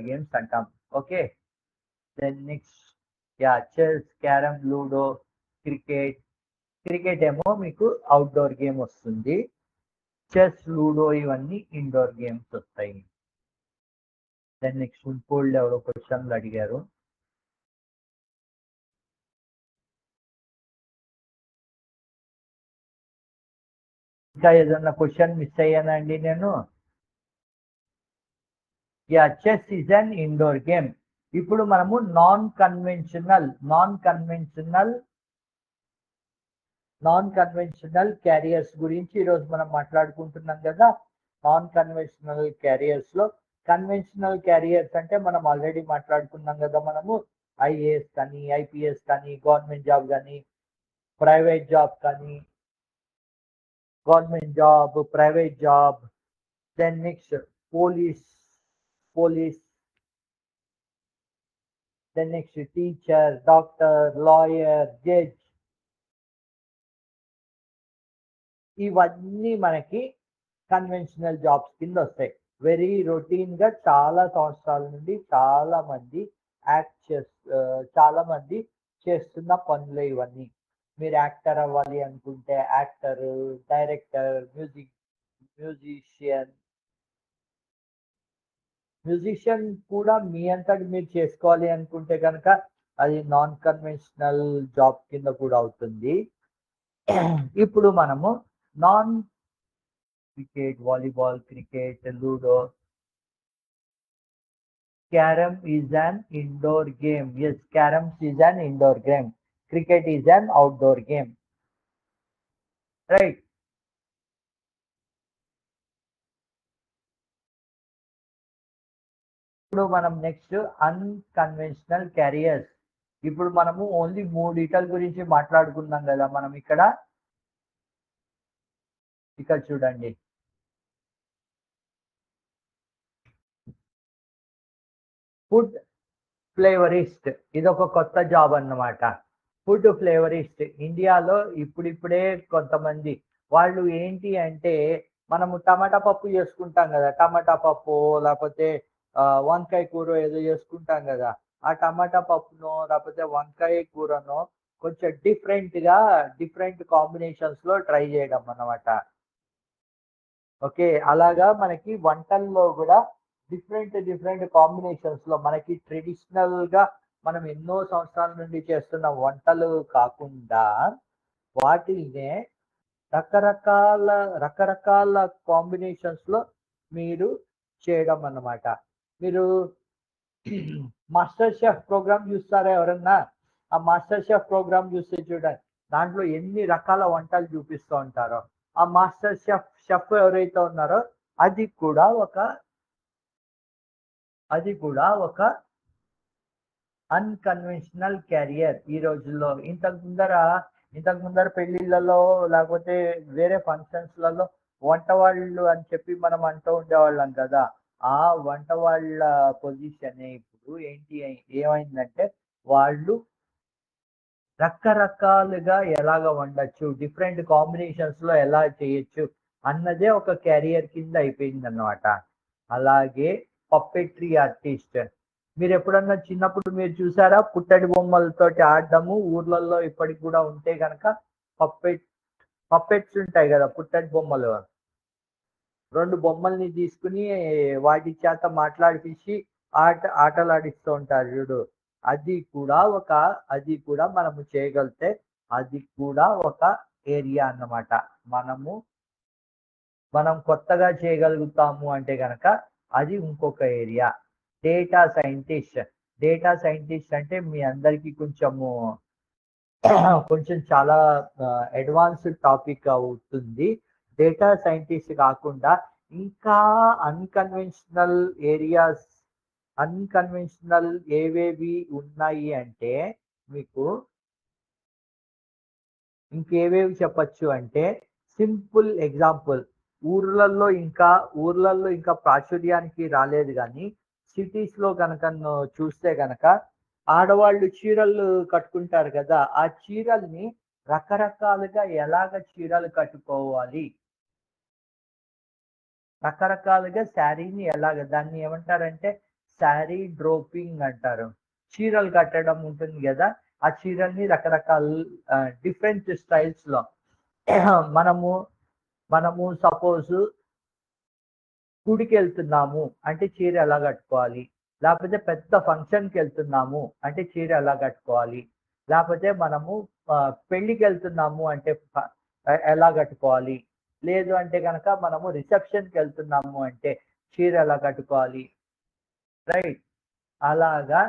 గేమ్స్ అంటాం. Okay, then next chess, carrom, ludo, cricket ఏమో మీకు అవుట్డోర్ గేమ్ వస్తుంది. చెస్, లూడో ఇవన్నీ ఇండోర్ గేమ్స్ వస్తాయి. దెన్ నెక్స్ట్ ఫుట్బాల్ ఎవరో క్వశ్చన్లు అడిగారు. ఇంకా ఏదన్నా క్వశ్చన్ మిస్ అయ్యానండి నేను? Chess is an indoor game. ఇప్పుడు మనము నాన్ కన్వెన్షనల్ క్యారియర్స్ గురించి ఈరోజు మనం మాట్లాడుకుంటున్నాం కదా. నాన్ కన్వెన్షనల్ క్యారియర్స్ లో, కన్వెన్షనల్ క్యారియర్స్ అంటే మనం ఆల్రెడీ మాట్లాడుకున్నాం కదా, మనము ఐఏఎస్ కానీ, ఐపీఎస్ కానీ, గవర్నమెంట్ జాబ్ కానీ, ప్రైవేట్ జాబ్ కానీ, private job, then next police, then next teacher, doctor, lawyer, judge, ఇవన్నీ మనకి కన్వెన్షనల్ జాబ్స్ కింద వస్తాయి. వెరీ రొటీన్ గా చాలా సంవత్సరాల నుండి చాలా మంది చేస్తున్న పనులు ఇవన్నీ. మీరు యాక్టర్ అవ్వాలి అనుకుంటే యాక్టర్, డైరెక్టర్, మ్యూజిషియన్ కూడా మీ అంతటి మీరు చేసుకోవాలి అనుకుంటే కనుక అది నాన్ కన్వెన్షనల్ జాబ్ కింద కూడా అవుతుంది. ఇప్పుడు మనము non cricket, volleyball, cricket, ludo, carom is an indoor game. Yes, carom is an indoor game. Cricket is an outdoor game. Right. ఇప్పుడు మనం నెక్స్ట్ అన్కన్వెన్షనల్ క్యారియర్స్. ఇప్పుడు మనము ఓన్లీ 3 ఈటల గురించి మాట్లాడుకున్నాం కదా. మనం ఇక్కడ చూడండి, ఫుడ్ ఫ్లేవరిస్ట్, ఇది ఒక కొత్త జాబ్ అన్నమాట. ఫుడ్ ఫ్లేవరిస్ట్ ఇండియాలో ఇప్పుడిప్పుడే కొంతమంది వాళ్ళు ఏంటి అంటే, మనము టమాటా పప్పు చేసుకుంటాం కదా, టమాటా పప్పు లేకపోతే వంకాయ కూర ఏదో చేసుకుంటాం కదా, ఆ టమాటా పప్పునో లేకపోతే వంకాయ కూరనో కొంచెం డిఫరెంట్ కాంబినేషన్స్ లో ట్రై చేయడం అన్నమాట. ఓకే, అలాగా మనకి వంటల్లో కూడా డిఫరెంట్ కాంబినేషన్స్ లో మనకి ట్రెడిషనల్ గా మనం ఎన్నో సంవత్సరాల నుండి చేస్తున్న వంటలు కాకుండా వాటిల్నే రకరకాల రకరకాల కాంబినేషన్స్ లో మీరు చేయడం అన్నమాట. మీరు మాస్టర్ షెఫ్ ప్రోగ్రామ్ చూస్తారా ఎవరన్నా? ఆ మాస్టర్ షెఫ్ ప్రోగ్రామ్ చూస్తే చూడండి, దాంట్లో ఎన్ని రకాల వంటలు చూపిస్తూ ఉంటారో. ఆ మాస్టర్ షెఫ్ ఎవరైతే ఉన్నారో అది కూడా ఒక అది కూడా ఒక అన్కన్వెన్షనల్ క్యారియర్ ఈ రోజుల్లో. ఇంతకు ముందర పెళ్లిళ్ళలో లేకపోతే వేరే ఫంక్షన్స్లలో వంట వాళ్ళు అని చెప్పి మనం అంటూ ఉండేవాళ్ళం కదా. ఆ వంట వాళ్ళ పొజిషన్ ఇప్పుడు ఏమైందంటే వాళ్ళు రకరకాలుగా ఎలాగ వండొచ్చు, డిఫరెంట్ కాంబినేషన్స్ లో ఎలా చేయొచ్చు అన్నదే ఒక క్యారియర్ కింద అయిపోయింది అన్నమాట. అలాగే పప్పెట్రీ ఆర్టిస్ట్, మీరు ఎప్పుడన్నా చిన్నప్పుడు మీరు చూసారా పుట్టడి బొమ్మలతోటి ఆడడము ఊర్లలో ఇప్పటికి కూడా ఉంటే గనక? పప్పెట్ పప్పెట్స్ ఉంటాయి కదా, పుట్టడి బొమ్మలు. రెండు బొమ్మల్ని తీసుకుని వాటి చేత మాట్లాడిపించి ఆటలాడిస్తూ ఉంటారు చూడు. అది కూడా మనము చేయగలిగితే అది కూడా ఒక ఏరియా అన్నమాట. మనం కొత్తగా చేయగలుగుతాము అంటే గనక అది ఇంకొక area. Data scientist. Data scientist అంటే మీ అందరికీ కొంచెం చాలా అడ్వాన్స్డ్ టాపిక్ అవుతుంది. డేటా సైంటిస్ట్ కాకుండా ఇంకా అన్కన్వెన్షనల్ ఏరియాస్, అన్కన్వెన్షనల్ ఏవేవి ఉన్నాయి అంటే మీకు ఇంకేవేవి చెప్పచ్చు అంటే, సింపుల్ ఎగ్జాంపుల్, ఊర్లలో ఇంకా ప్రాచుర్యానికి రాలేదు కానీ సిటీస్ లో కనుక చూస్తే గనక ఆడవాళ్ళు చీరలు కట్టుకుంటారు కదా. ఆ చీరల్ని రకరకాలుగా ఎలాగ చీరలు కట్టుకోవాలి, రకరకాలుగా శారీని దాన్ని ఏమంటారంటే శారీ డ్రోపింగ్ అంటారు. చీరలు కట్టడం ఉంటుంది కదా, ఆ చీరల్ని రకరకాల డిఫరెంట్ స్టైల్స్ లో మనము మనము సపోజ్ గుడికి వెళ్తున్నాము అంటే చీర ఎలా కట్టుకోవాలి, లేకపోతే పెద్ద ఫంక్షన్కి వెళ్తున్నాము అంటే చీర ఎలా కట్టుకోవాలి, లేకపోతే మనము పెళ్లికి వెళ్తున్నాము అంటే ఎలా కట్టుకోవాలి, లేదు అంటే కనుక మనము రిసెప్షన్కి వెళ్తున్నాము అంటే చీర ఎలా కట్టుకోవాలి, రైట్? అలాగా.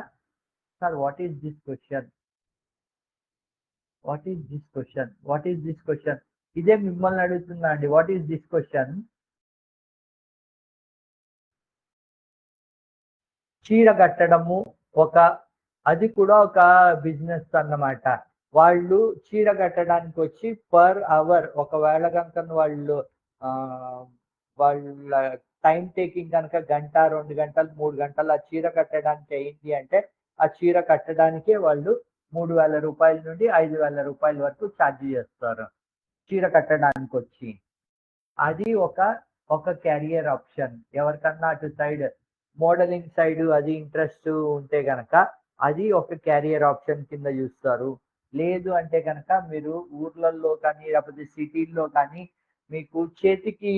Sir, what is this question? ఇదే మిమ్మల్ని అడుగుతున్నా అండి. What is this question? చీర కట్టడము ఒక అది కూడా ఒక బిజినెస్ అన్నమాట. వాళ్ళు చీర కట్టడానికి వచ్చి పర్ అవర్, ఒకవేళ కనుక ఆ, వాళ్ళ టైం టేకింగ్ కనుక గంట, 2 గంటలు, 3 గంటలు ఆ చీర కట్టడానికి అయింది అంటే ఆ చీర కట్టడానికే వాళ్ళు 3,000 రూపాయల నుండి 5,000 రూపాయల వరకు ఛార్జ్ చేస్తారు చీర కట్టడానికి వచ్చి. అది ఒక క్యారియర్ ఆప్షన్. ఎవరికన్నా అటు సైడ్ మోడలింగ్ సైడ్ అది ఇంట్రెస్ట్ ఉంటే గనక అది ఒక క్యారియర్ ఆప్షన్ కింద చూస్తారు. లేదు అంటే కనుక మీరు ఊర్లలో కానీ లేకపోతే సిటీల్లో కానీ మీకు చేతికి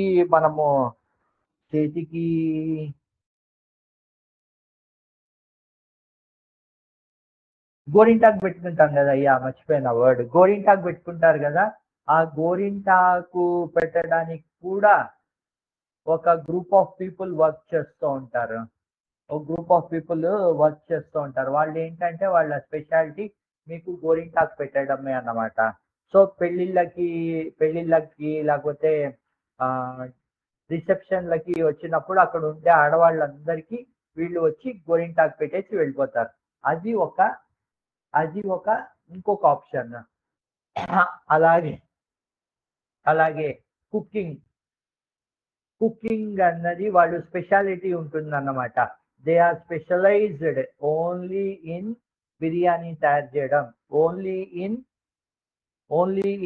గోరింటాకు పెట్టుకుంటాం కదా. అయ్యా, మర్చిపోయిన వర్డ్, గోరింటాకు పెట్టుకుంటారు కదా. ఆ గోరింటాకు పెట్టడానికి కూడా ఒక గ్రూప్ ఆఫ్ పీపుల్ వర్క్ చేస్తూ ఉంటారు. వాళ్ళు ఏంటంటే వాళ్ళ స్పెషాలిటీ మీకు గోరింటాకు పెట్టడమే అన్నమాట. సో పెళ్ళిళ్ళకి లేకపోతే ఆ రిసెప్షన్లకి వచ్చినప్పుడు అక్కడ ఉండే ఆడవాళ్ళందరికీ వీళ్ళు వచ్చి గోరింటాకు పెట్టేసి వెళ్ళిపోతారు. అది ఒక అది ఒక ఇంకొక ఆప్షన్. అలాగే అలాగే కుకింగ్ కుకింగ్ అన్నది వాళ్ళు స్పెషాలిటీ ఉంటుందన్నమాట. They are specialized only in biryani తయారు చేయడం, ఓన్లీ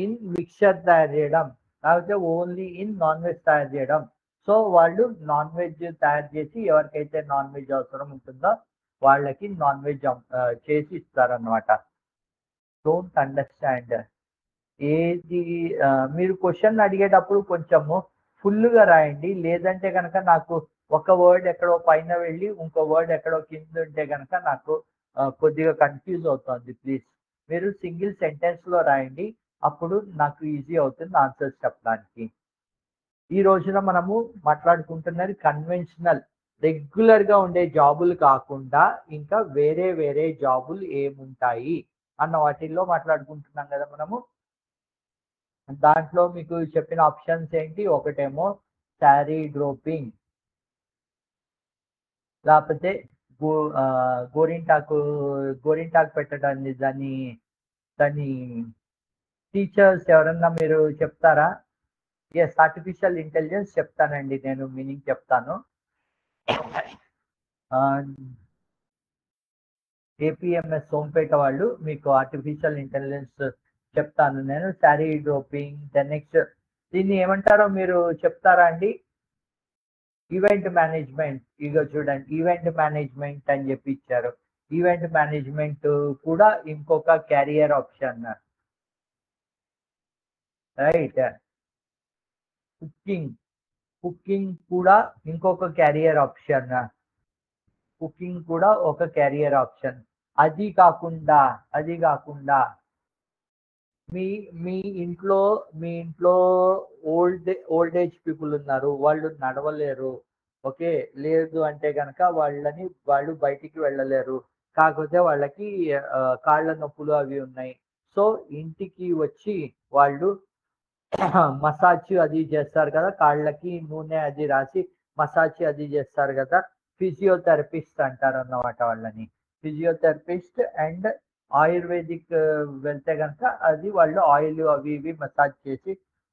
ఇన్ మిక్చర్ తయారు చేయడం, లేకపోతే ఓన్లీ ఇన్ నాన్ వెజ్ తయారు చేయడం. సో వాళ్ళు నాన్ వెజ్ తయారు చేసి ఎవరికైతే నాన్ వెజ్ అవసరం ఉంటుందో వాళ్ళకి నాన్ వెజ్ చేసి ఇస్తారన్నమాట. డోంట్ అండర్స్టాండ్ ఏది. మీరు క్వశ్చన్ అడిగేటప్పుడు కొంచెము ఫుల్గా రాయండి. లేదంటే కనుక నాకు ఒక వర్డ్ ఎక్కడో పైన వెళ్ళి ఇంకో వర్డ్ ఎక్కడో కింద ఉంటే కనుక నాకు కొద్దిగా కన్ఫ్యూజ్ అవుతుంది. ప్లీజ్ మీరు సింగిల్ సెంటెన్స్లో రాయండి. అప్పుడు నాకు ఈజీ అవుతుంది ఆన్సర్స్ చెప్పడానికి. ఈ రోజున మనము మాట్లాడుకుంటున్నది కన్వెన్షనల్ రెగ్యులర్గా ఉండే జాబులు కాకుండా ఇంకా వేరే వేరే జాబులు ఏముంటాయి అన్న వాటిల్లో మాట్లాడుకుంటున్నాం కదా మనము. దాంట్లో మీకు చెప్పిన ఆప్షన్స్ ఏంటి? ఒకటేమో శారీ డ్రోపింగ్, లేకపోతే గో గోరింటాకు గోరింటాకు పెట్టడాన్ని దాన్ని దాన్ని టీచర్స్ ఎవరన్నా మీరు చెప్తారా? ఎస్, ఆర్టిఫిషియల్ ఇంటెలిజెన్స్ చెప్తానండి, నేను మీనింగ్ చెప్తాను. ఏపీఎంఎస్ సోంపేట వాళ్ళు మీకు ఆర్టిఫిషియల్ ఇంటెలిజెన్స్ చెప్తాను నేను. శారీ డ్రోపింగ్, దెన్ నెక్స్ట్ దీన్ని ఏమంటారో మీరు చెప్తారా అండి? Event management. ఇగో చూడండి, ఈవెంట్ మేనేజ్మెంట్ అని చెప్పి ఇచ్చారు. ఈవెంట్ మేనేజ్మెంట్ కూడా ఇంకొక క్యారియర్ ఆప్షన్, రైట్. కుకింగ్ కూడా ఇంకొక క్యారియర్ ఆప్షన్. కుకింగ్ కూడా ఒక క్యారియర్ ఆప్షన్. అది కాకుండా మీ మీ ఇంట్లో ఓల్డ్ ఏజ్ పీపుల్ ఉన్నారు, వాళ్ళు నడవలేరు. ఓకే, లేదు అంటే కనుక వాళ్ళు బయటికి వెళ్ళలేరు, కాకపోతే వాళ్ళకి కాళ్ళ నొప్పులు అవి ఉన్నాయి. సో ఇంటికి వచ్చి వాళ్ళు మసాజ్ అది చేస్తారు కదా, కాళ్ళకి నూనె అది రాసి మసాజ్ అది చేస్తారు కదా, ఫిజియోథెరపిస్ట్ అంటారు అన్నమాట వాళ్ళని. ఫిజియోథెరపిస్ట్ అండ్ ఆయుర్వేదిక్ వెళ్తే కనుక అది వాళ్ళు ఆయిల్ అవి ఇవి మసాజ్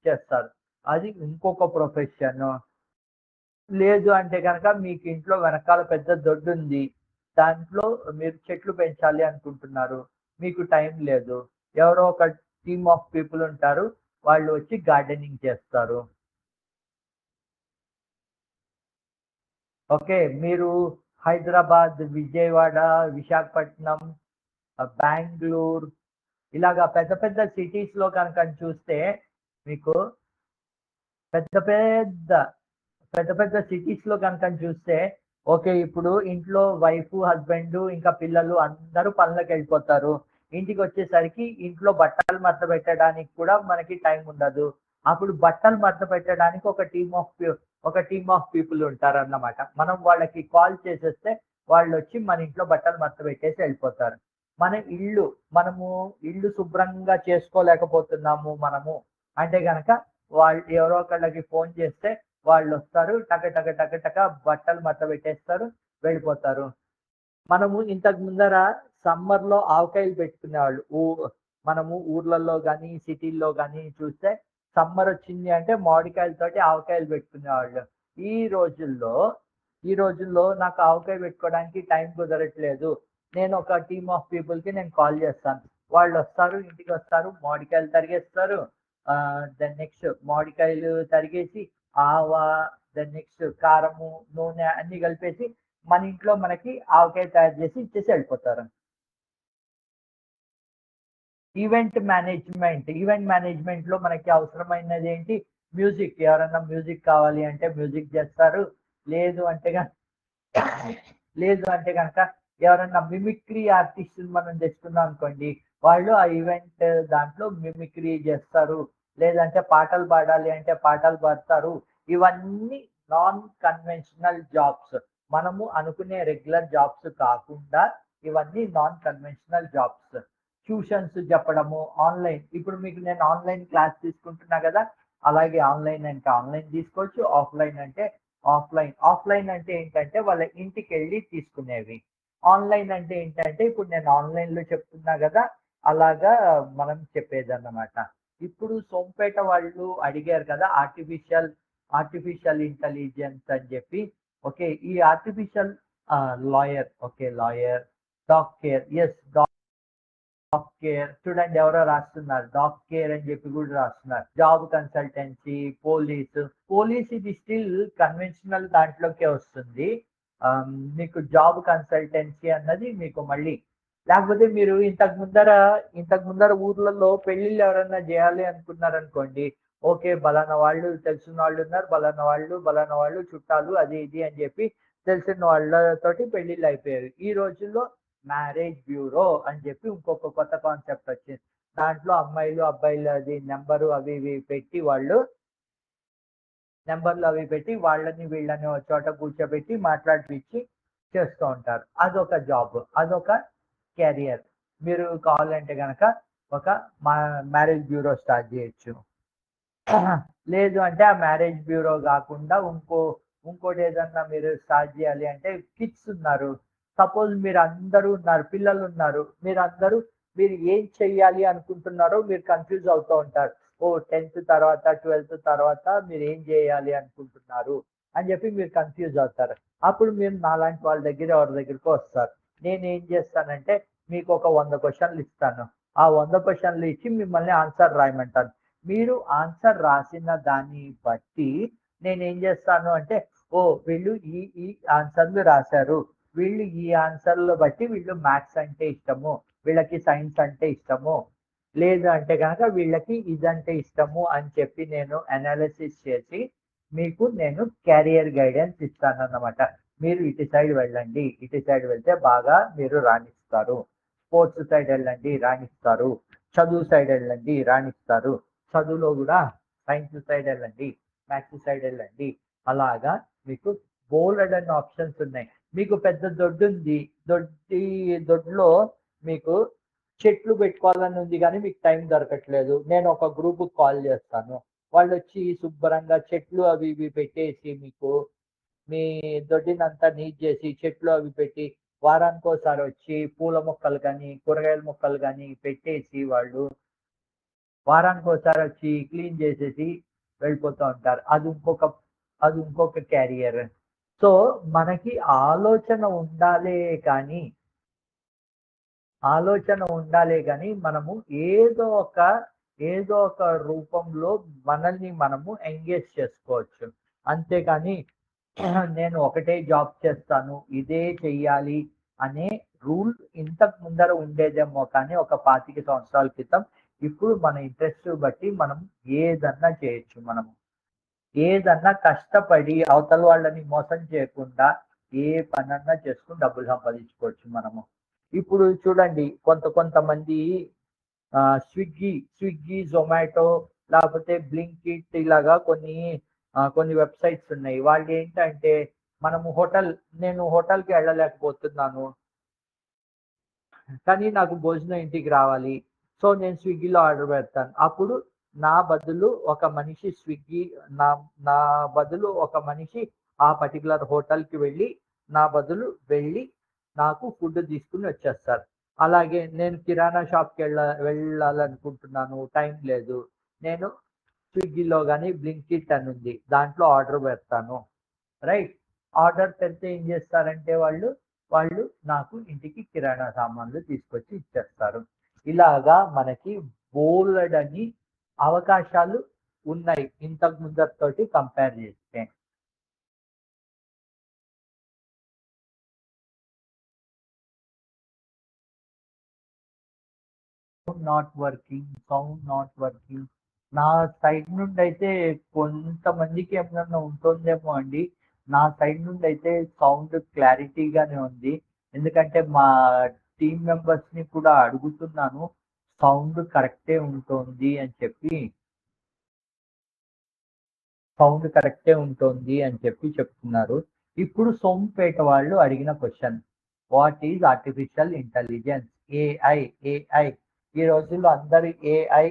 చేస్తారు. అది ఇంకొక ప్రొఫెషన్. లేదు అంటే కనుక మీకు ఇంట్లో వెనకాల పెద్ద దొడ్డు ఉంది, దాంట్లో మీరు చెట్లు పెంచాలి అనుకుంటున్నారు, మీకు టైం లేదు, ఎవరో ఒక టీమ్ ఆఫ్ పీపుల్ ఉంటారు, వాళ్ళు వచ్చి గార్డెనింగ్ చేస్తారు. ఓకే, మీరు హైదరాబాద్, విజయవాడ, విశాఖపట్నం, బెంగళూరు ఇలాగా పెద్ద పెద్ద సిటీస్లో కనుక చూస్తే మీకు పెద్ద పెద్ద సిటీస్లో కనుక చూస్తే ఓకే, ఇప్పుడు ఇంట్లో వైఫ్, హస్బెండ్ ఇంకా పిల్లలు అందరూ పనులకు వెళ్ళిపోతారు. ఇంటికి వచ్చేసరికి ఇంట్లో బట్టలు మడత పెట్టడానికి కూడా మనకి టైం ఉండదు. అప్పుడు బట్టలు మడత పెట్టడానికి ఒక టీమ్ ఆఫ్ పీపుల్ ఉంటారన్నమాట. మనం వాళ్ళకి కాల్ చేసేస్తే వాళ్ళు వచ్చి మన ఇంట్లో బట్టలు మడత పెట్టేసి వెళ్ళిపోతారు. మనము ఇల్లు శుభ్రంగా చేసుకోలేకపోతున్నాము మనము అంటే కనుక వాళ్ళు ఎవరో ఒకళ్ళకి ఫోన్ చేస్తే వాళ్ళు వస్తారు, టక బట్టలు మడత పెట్టేస్తారు, వెళ్ళిపోతారు. మనము ఇంతకు ముందర సమ్మర్లో ఆవకాయలు పెట్టుకునేవాళ్ళు. మనము ఊర్లలో కానీ సిటీల్లో కానీ చూస్తే సమ్మర్ వచ్చింది అంటే మామిడికాయలతోటి ఆవకాయలు పెట్టుకునేవాళ్ళు. ఈ రోజుల్లో నాకు ఆవకాయ పెట్టుకోవడానికి టైం కుదరట్లేదు, నేను ఒక టీమ్ ఆఫ్ పీపుల్కి నేను కాల్ చేస్తాను, వాళ్ళు వస్తారు, ఇంటికి వస్తారు, మామిడికాయలు తరిగేస్తారు. దెన్ నెక్స్ట్ మామిడికాయలు తరిగేసి ఆవా, దెన్ నెక్స్ట్ కారము, నూనె అన్ని కలిపేసి మన ఇంట్లో మనకి ఆవకాయ తయారు చేసి ఇచ్చేసి వెళ్ళిపోతారు. ఈవెంట్ మేనేజ్మెంట్ లో మనకి అవసరమైనది ఏంటి? మ్యూజిక్. ఎవరన్నా మ్యూజిక్ కావాలి అంటే మ్యూజిక్ చేస్తారు. లేదు అంటే కనుక ఎవరన్నా మిమిక్రీ ఆర్టిస్ట్ మనం తెచ్చుకున్నాం అనుకోండి, వాళ్ళు ఆ ఈవెంట్ దాంట్లో మిమిక్రీ చేస్తారు. లేదంటే పాటలు పాడాలి అంటే పాటలు పాడతారు. ఇవన్నీ నాన్ కన్వెన్షనల్ జాబ్స్. మనము అనుకునే రెగ్యులర్ జాబ్స్ కాకుండా ఇవన్నీ నాన్ కన్వెన్షనల్ జాబ్స్. ట్యూషన్స్ చెప్పడము, ఆన్లైన్. ఇప్పుడు మీకు నేను ఆన్లైన్ క్లాస్ తీసుకుంటున్నా కదా, అలాగే ఆన్లైన్ అంటే ఆన్లైన్ తీసుకోవచ్చు, ఆఫ్లైన్ అంటే ఆఫ్లైన్ అంటే ఏంటంటే వాళ్ళ ఇంటికి వెళ్ళి తీసుకునేవి. ఆన్లైన్ అంటే ఏంటంటే ఇప్పుడు నేను ఆన్లైన్లో చెప్తున్నా కదా, అలాగా మనం చెప్పేది అన్నమాట. ఇప్పుడు సోంపేట వాళ్ళు అడిగారు కదా ఆర్టిఫిషియల్ ఇంటెలిజెన్స్ అని చెప్పి. ఓకే, ఈ artificial lawyer, okay lawyer, dog care, yes dog care. చూడండి ఎవరో రాస్తున్నారు, డాగ్ కేర్ అని చెప్పి కూడా రాస్తున్నారు. జాబ్ కన్సల్టెన్సీ, పోలీస్ ఇది స్టిల్ కన్వెన్షనల్ దాంట్లోకే వస్తుంది. మీకు జాబ్ కన్సల్టెన్సీ అన్నది మీకు మళ్ళీ, లేకపోతే మీరు ఇంతకు ముందర ఊర్లలో పెళ్లిళ్ళు ఎవరన్నా చేయాలి అనుకున్నారనుకోండి, ఓకే. బలానా వాళ్ళు తెలిసిన వాళ్ళు ఉన్నారు. బలానా వాళ్ళు చుట్టాలు అది ఇది అని చెప్పి తెలిసిన వాళ్ళతోటి పెళ్ళిళ్ళు అయిపోయేవి. ఈ రోజుల్లో మ్యారేజ్ బ్యూరో అని చెప్పి ఇంకొక కొత్త కాన్సెప్ట్ వచ్చింది. దాంట్లో అమ్మాయిలు, అబ్బాయిలది నంబరు అవి ఇవి పెట్టి వాళ్ళు నంబర్‌లు అవి పెట్టి వాళ్ళని వీళ్ళని ఒక చోట కూర్చోబెట్టి మాట్లాడిపిచ్చి చేస్తూ ఉంటారు. అదొక జాబ్. అదొక కెరియర్. మీరు కావాలంటే గనక ఒక మా మ్యారేజ్ బ్యూరో స్టార్ట్ జేయొచ్చు. లేదు అంటే ఆ మ్యారేజ్ బ్యూరో గాకుండా ఇంకోటేదన్నా మీరు స్టార్ట్ జేయాలి అంటే కిడ్స్ ఉన్నారు. సపోజ్ మీరందరూ ఉన్నారు. పిల్లలున్నారు. మీరు ఏం చెయ్యాలి అనుకుంటున్నారో మీరు కన్‌ఫ్యూజ్ అవుతూ ఉంటారు. ఓహ్! 10థ్ తర్వాత, 12థ్ తర్వాత మీరేం జేయాలి అనుకుంటున్నారు అని జెప్పి మీరు కన్‌ఫ్యూజ్ అవుతారు. అప్పుడు మీరు నాలాంటి వాళ్ళ దగ్గర ఎవరి దగ్గరికో వస్తారు. నేనేం జేస్తానంటే మీకొక 100 క్వెషన్‌లు ఇస్తాను. ఆ 100 క్వెషన్‌లు ఇచ్చి మిమ్మల్ని ఆన్సర్ రాయమంటాను. మీరు ఆన్సర్ రాసిన దాన్ని బట్టి నేనేం జేస్తాను అంటే, ఓహ్! వీళ్ళు ఈ ఈ ఆన్సర్‌లు రాశారు. వీళ్ళు ఈ ఆన్సర్‌లు బట్టి వీళ్ళు మ్యాథ్స్ అంటే ఇష్టము. వీళ్ళకి సైన్స్ అంటే ఇష్టము. లేదు అంటే గనక వీళ్ళకి ఇదంటే ఇష్టము అని చెప్పి నేను అనాలిసిస్ చేసి నేను క్యారియర్ గైడెన్స్ ఇస్తానన్నమాట. మీరు ఇటు సైడ్ వెళ్ళండి. ఇటు సైడ్ వెళ్తే బాగా మీరు రాణిస్తారు. స్పోర్ట్స్ సైడ్ వెళ్ళండి రాణిస్తారు. చదువు సైడ్ వెళ్ళండి రాణిస్తారు. చదువులో గూడా సైన్స్ సైడ్ వెళ్ళండి. మ్యాథ్స్ సైడ్ వెళ్ళండి. అలాగా మీకు బోలెడన్ని ఆప్షన్స్ ఉన్నాయి. మీకు పెద్ద దొడ్డుంది. దొడ్లో మీకు చెట్లు పెట్టుకోవాలని ఉంది గానీ మీకు టైం దొరకట్లేదు. నేను ఒక గ్రూప్‌కి కాల్ చేస్తాను. వాళ్ళొచ్చి శుభ్రంగా చెట్లు అవి ఇవి పెట్టేసి మీ దొడ్డినంతా నీట్ చేసి చెట్లు అవి పెట్టి వారానికోసారి వచ్చి పూల మొక్కలు గానీ, కూరగాయల మొక్కలు గానీ పెట్టేసి వాళ్ళు వారానికోసారి వచ్చి క్లీన్ చేసేసి వెళ్ళిపోతూ ఉంటారు. అది ఇంకొక క్యారియర్. సో, మనకి ఆలోచన ఉండాలే కానీ మనము ఏదో ఒక ఏదో ఒక రూపంలో మనల్ని మనము ఎంగేజ్ చేసుకోవచ్చు. అంతేగాని నేను ఒకటే జాబ్ చేస్తాను. ఇదే చెయ్యాలి అనే రూల్ ఇంతకు ముందర ఉండేదేమో కానీ ఒక 25 సంవత్సరాల క్రితం. ఇప్పుడు మన ఇంట్రెస్ట్ బట్టి మనం ఏదన్నా చేయొచ్చు మనము. ఏదన్నా కష్టపడి అవతల వాళ్ళని మోసం చేయకుండా ఏ పనన్నా చేసుకొని డబ్బులు సంపాదించుకోవచ్చు మనము. ఇప్పుడు చూడండి కొంతమంది స్విగ్గీ, జొమాటో లేకపోతే బ్లింకిట్ ఇలాగా కొన్ని వెబ్‌సైట్స్ ఉన్నాయి. వాళ్ళేంటంటే మనము నేను హోటల్‌కి వెళ్ళలేకపోతున్నాను. కానీ నాకు భోజనం ఇంటికి రావాలి. సో, నేను స్విగ్గీలో ఆర్డర్ పెడతాను. అప్పుడు నా బదులు ఒక మనిషి స్విగ్గీ నా నా బదులు ఒక మనిషి ఆ పర్టిక్యులర్ హోటల్‌కి వెళ్ళి నాకు ఫుడ్ తీసుకొని వచ్చేస్తారు. అలాగే నేను కిరాణా వెళ్ళాలనుకుంటున్నాను. టైం లేదు. నేను స్విగ్గీలో గాని బ్లింకిట్ అని ఉంది. దాంట్లో ఆర్డర్ పెడతాను. రైట్. ఆర్డర్ పెడితే ఏం చేస్తారంటే వాళ్ళు నాకు ఇంటికి కిరాణా సామాన్లు తీసుకొచ్చి ఇచ్చేస్తారు. ఇలాగా మనకి బోలెడన్ని అవకాశాలు ఉన్నాయి. ఇంతకు ముందటితోటి కంపేర్ చేస్తే. Sound not working. నా సైడ్ నుండయితే కొంతమందికి ఏమన్నా ఉంటుందేమో అండి. నా సైడ్ నుండయితే సౌండ్ క్లారిటీగానే ఉంది. ఎందుకంటే మా టీమ్ మెంబర్స్‌ని కూడా అడుగుతున్నాను. సౌండ్ కరెక్టే ఉంటోంది అని చెప్పి చెప్తున్నారు. ఇప్పుడు సోంపేట వాళ్ళు అడిగిన question. What is artificial intelligence? AI, AI. ఈ రోజుల్లో అందరూ ఏఐ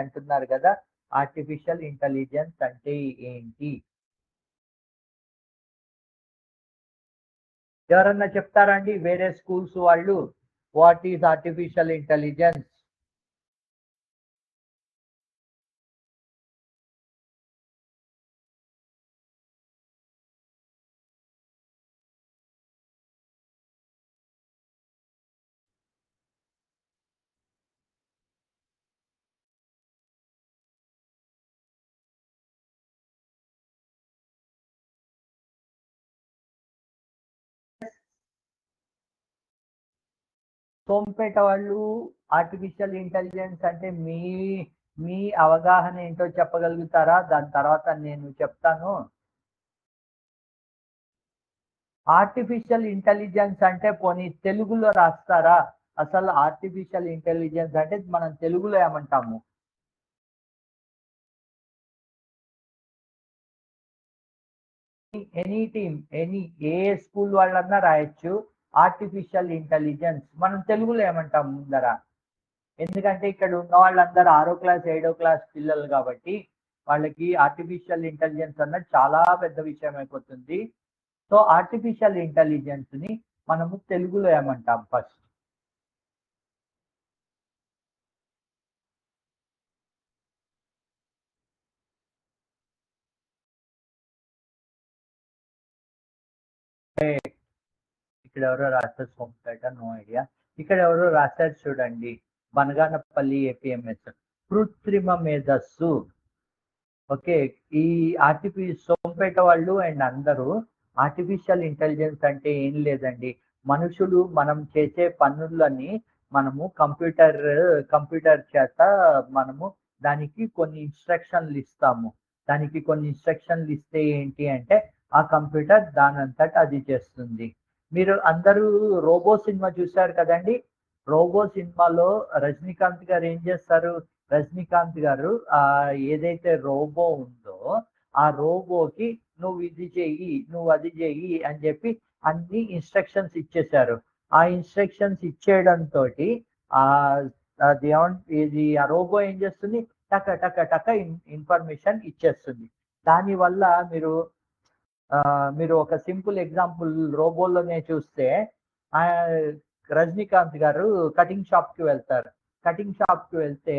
అంటున్నారు గదా! ఆర్టిఫిషియల్ ఇంటెలిజెన్స్ అంటే ఏంటి? ఎవరన్నా చెప్తారా అండి? వేరే స్కూల్స్ వాళ్ళు what is artificial intelligence? Sompeta వాళ్ళు ఆర్టిఫిషియల్ ఇంటెలిజెన్స్ అంటే మీ అవగాహన ఏంటో చెప్పగలుగుతారా? దాని తర్వాత నేను చెప్తాను. ఆర్టిఫిషియల్ ఇంటెలిజెన్స్ అంటే పోనీ తెలుగులో రాస్తారా? అసలు ఆర్టిఫిషియల్ ఇంటెలిజెన్స్ అంటే మనం తెలుగులో ఏమంటాము? ఎనీ టీమ్, ఏ స్కూల్ వాళ్ళన్నా రాయొచ్చు. ఆర్టిఫిషియల్ ఇంటెలిజెన్స్ మనం తెలుగులో ఏమంటాం ముందర? ఎందుకంటే ఇక్కడ ఉన్న వాళ్ళందరూ 6వ క్లాస్ 7వ క్లాస్ పిల్లలు కాబట్టి వాళ్ళకి ఆర్టిఫిషియల్ ఇంటెలిజెన్స్ అన్నది చాలా పెద్ద విషయం అయిపోతుంది. సో ఆర్టిఫిషియల్ ఇంటెలిజెన్స్ ని మనము తెలుగులో ఏమంటాం ఫస్ట్? ఇక్కడ ఎవరో రాశారు సోంపేట, నో ఐడియా. ఇక్కడ ఎవరో రాశారు చూడండి, బనగానపల్లి ఏపీఎంఎస్, కృత్రిమ మేధస్సు. ఓకే, ఈ సోంపేట వాళ్ళు అండ్ అందరూ ఆర్టిఫిషియల్ ఇంటెలిజెన్స్ అంటే ఏం లేదండి, మనుషులు మనం చేసే పనులని మనము కంప్యూటర్ చేత మనము దానికి కొన్ని ఇన్స్ట్రక్షన్లు ఇస్తాము. దానికి కొన్ని ఇన్స్ట్రక్షన్లు ఇస్తే ఏంటి అంటే ఆ కంప్యూటర్ దానంతట అది చేస్తుంది. మీరు అందరూ రోబో సినిమా చూశారు కదండి. రోబో సినిమాలో రజనీకాంత్ గారు ఏం చేస్తారు? రజనీకాంత్ గారు ఏదైతే రోబో ఉందో ఆ రోబోకి నువ్వు ఇది చెయ్యి, నువ్వు అది చెయ్యి అని చెప్పి అన్ని ఇన్స్ట్రక్షన్స్ ఇచ్చేశారు. ఆ ఇన్స్ట్రక్షన్స్ ఇచ్చేయడంతో ఆ అది ఇది ఆ రోబో ఏం చేస్తుంది? టక టక టక ఇన్ఫర్మేషన్ ఇచ్చేస్తుంది. దానివల్ల మీరు ఒక సింపుల్ ఎగ్జాంపుల్ రోబోలోనే చూస్తే ఆ రజనీకాంత్ గారు కటింగ్ షాప్ కి వెళ్తారు. కటింగ్ షాప్ కి వెళ్తే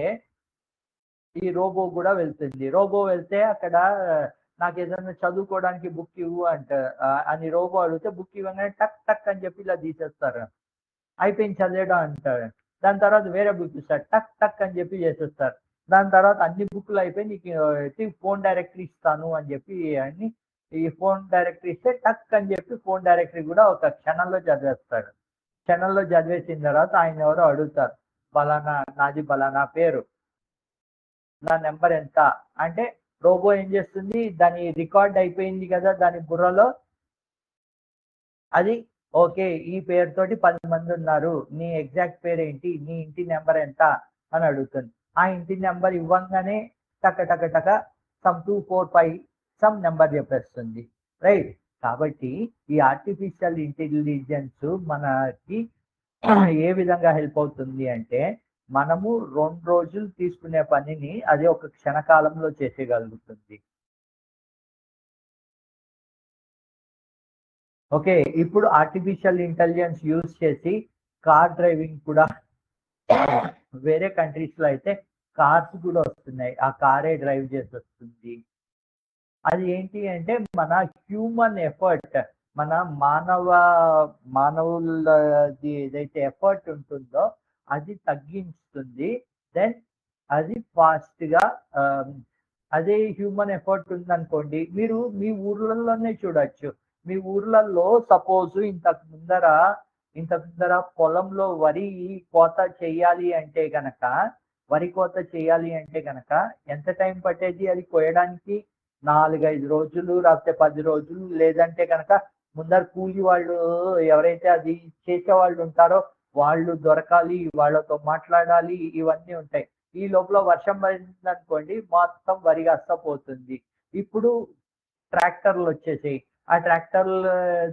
ఈ రోబో కూడా వెళ్తుంది. రోబో వెళ్తే అక్కడ నాకు ఏదైనా చదువుకోవడానికి బుక్ ఇవ్వు అంట అని రోబో అడిగితే బుక్ ఇవ్వగానే టక్ టక్ అని చెప్పి ఇలా తీసేస్తారు. అయిపోయింది చదివేయడం అంటారు. దాని తర్వాత వేరే బుక్ ఇస్తారు, టక్ టక్ అని చెప్పి చేసేస్తారు. దాని తర్వాత అన్ని బుక్లు అయిపోయి నీకు ఫోన్ డైరెక్టరీ ఇస్తాను అని చెప్పి అన్ని ఈ ఫోన్ డైరెక్టరీ ఇస్తే టక్ అని చెప్పి ఫోన్ డైరెక్టరీ కూడా ఒక క్షణంలో చదివేస్తాడు. క్షణంలో చదివేసిన తర్వాత ఆయన ఎవరో అడుగుతారు, బలానా నాది బలానా పేరు, నా నెంబర్ ఎంత అంటే రోబో ఏం చేస్తుంది? దాని రికార్డ్ అయిపోయింది కదా దాని బుర్రలో, అది ఓకే ఈ పేరుతోటి 10 మంది ఉన్నారు, నీ ఎగ్జాక్ట్ పేరు ఏంటి, నీ ఇంటి నెంబర్ ఎంత అని అడుగుతుంది. ఆ ఇంటి నెంబర్ ఇవ్వంగానే టక టక టక సమ్ 245 సమ్ నెంబర్ చెప్పేస్తుంది. రైట్. కాబట్టి ఈ ఆర్టిఫిషియల్ ఇంటెలిజెన్స్ మనకి ఏ విధంగా హెల్ప్ అవుతుంది అంటే మనము 2 రోజులు తీసుకునే పనిని అది ఒక క్షణకాలంలో చేసేయగలుగుతుంది. ఓకే, ఇప్పుడు ఆర్టిఫిషియల్ ఇంటెలిజెన్స్ యూజ్ చేసి కార్ డ్రైవింగ్ కూడా వేరే కంట్రీస్ లో అయితే కార్స్ కూడా వస్తున్నాయి. ఆ కారే డ్రైవ్ చేసి వస్తుంది. అది ఏంటి అంటే మన హ్యూమన్ ఎఫర్ట్, మన మానవులది ఏదైతే ఎఫర్ట్ ఉంటుందో అది తగ్గించుతుంది. దెన్ అది ఫాస్ట్ గా అదే హ్యూమన్ ఎఫర్ట్ ఉందనుకోండి, మీరు మీ ఊర్లలోనే చూడొచ్చు. మీ ఊర్లలో సపోజ్ ఇంతకు ముందర పొలంలో కోత చేయాలి అంటే గనక వరి కోత చేయాలి అంటే గనక ఎంత టైం పట్టేది అది కోయడానికి? 4-5 రోజులు లేకపోతే 10 రోజులు. లేదంటే కనుక ముందర కూలి వాళ్ళు ఎవరైతే అది చేసే వాళ్ళు ఉంటారో వాళ్ళు దొరకాలి, వాళ్ళతో మాట్లాడాలి, ఇవన్నీ ఉంటాయి. ఈ లోపల వర్షం పడిందనుకోండి మొత్తం వరి పోతుంది. ఇప్పుడు ట్రాక్టర్లు వచ్చేసాయి. ఆ ట్రాక్టర్ల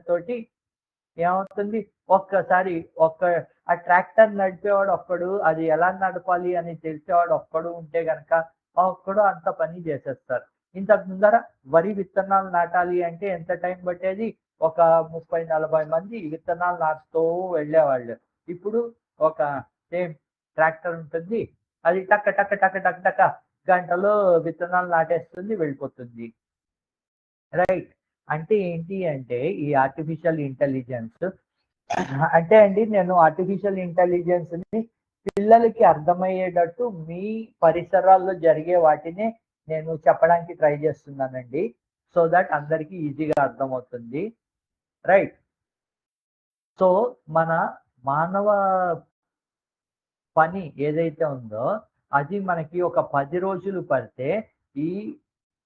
తోటి ఏమవుతుంది? ఒక్కసారి ఆ ట్రాక్టర్ నడిపేవాడు ఒక్కడు, అది ఎలా నడపాలి అని తెలిసేవాడు ఒక్కడు ఉంటే గనక ఒక్కడు అంత పని చేసేస్తారు. ఇంతకు ముందర వరి విత్తనాలు నాటాలి అంటే ఎంత టైం పట్టేది? ఒక 30-40 మంది విత్తనాలు నాటుతూ వెళ్ళేవాళ్ళు. ఇప్పుడు ఒక సేమ్ ట్రాక్టర్ ఉంటుంది, అది టక్క టక్క టక్క టక్క టక్క గంటలో విత్తనాలు నాటేస్తుంది, వెళ్ళిపోతుంది. రైట్. అంటే ఏంటి అంటే ఈ ఆర్టిఫిషియల్ ఇంటెలిజెన్స్ అంటే అండి, నేను ఆర్టిఫిషియల్ ఇంటెలిజెన్స్ ని పిల్లలకి అర్థమయ్యేటట్టు మీ పరిసరాల్లో జరిగే వాటిని నేను చెప్పడానికి ట్రై చేస్తున్నానండి. సో దట్ అందరికీ ఈజీగా అర్థమవుతుంది. రైట్. సో మన మానవ పని ఏదైతే ఉందో అది మనకి ఒక 10 రోజులు పడితే ఈ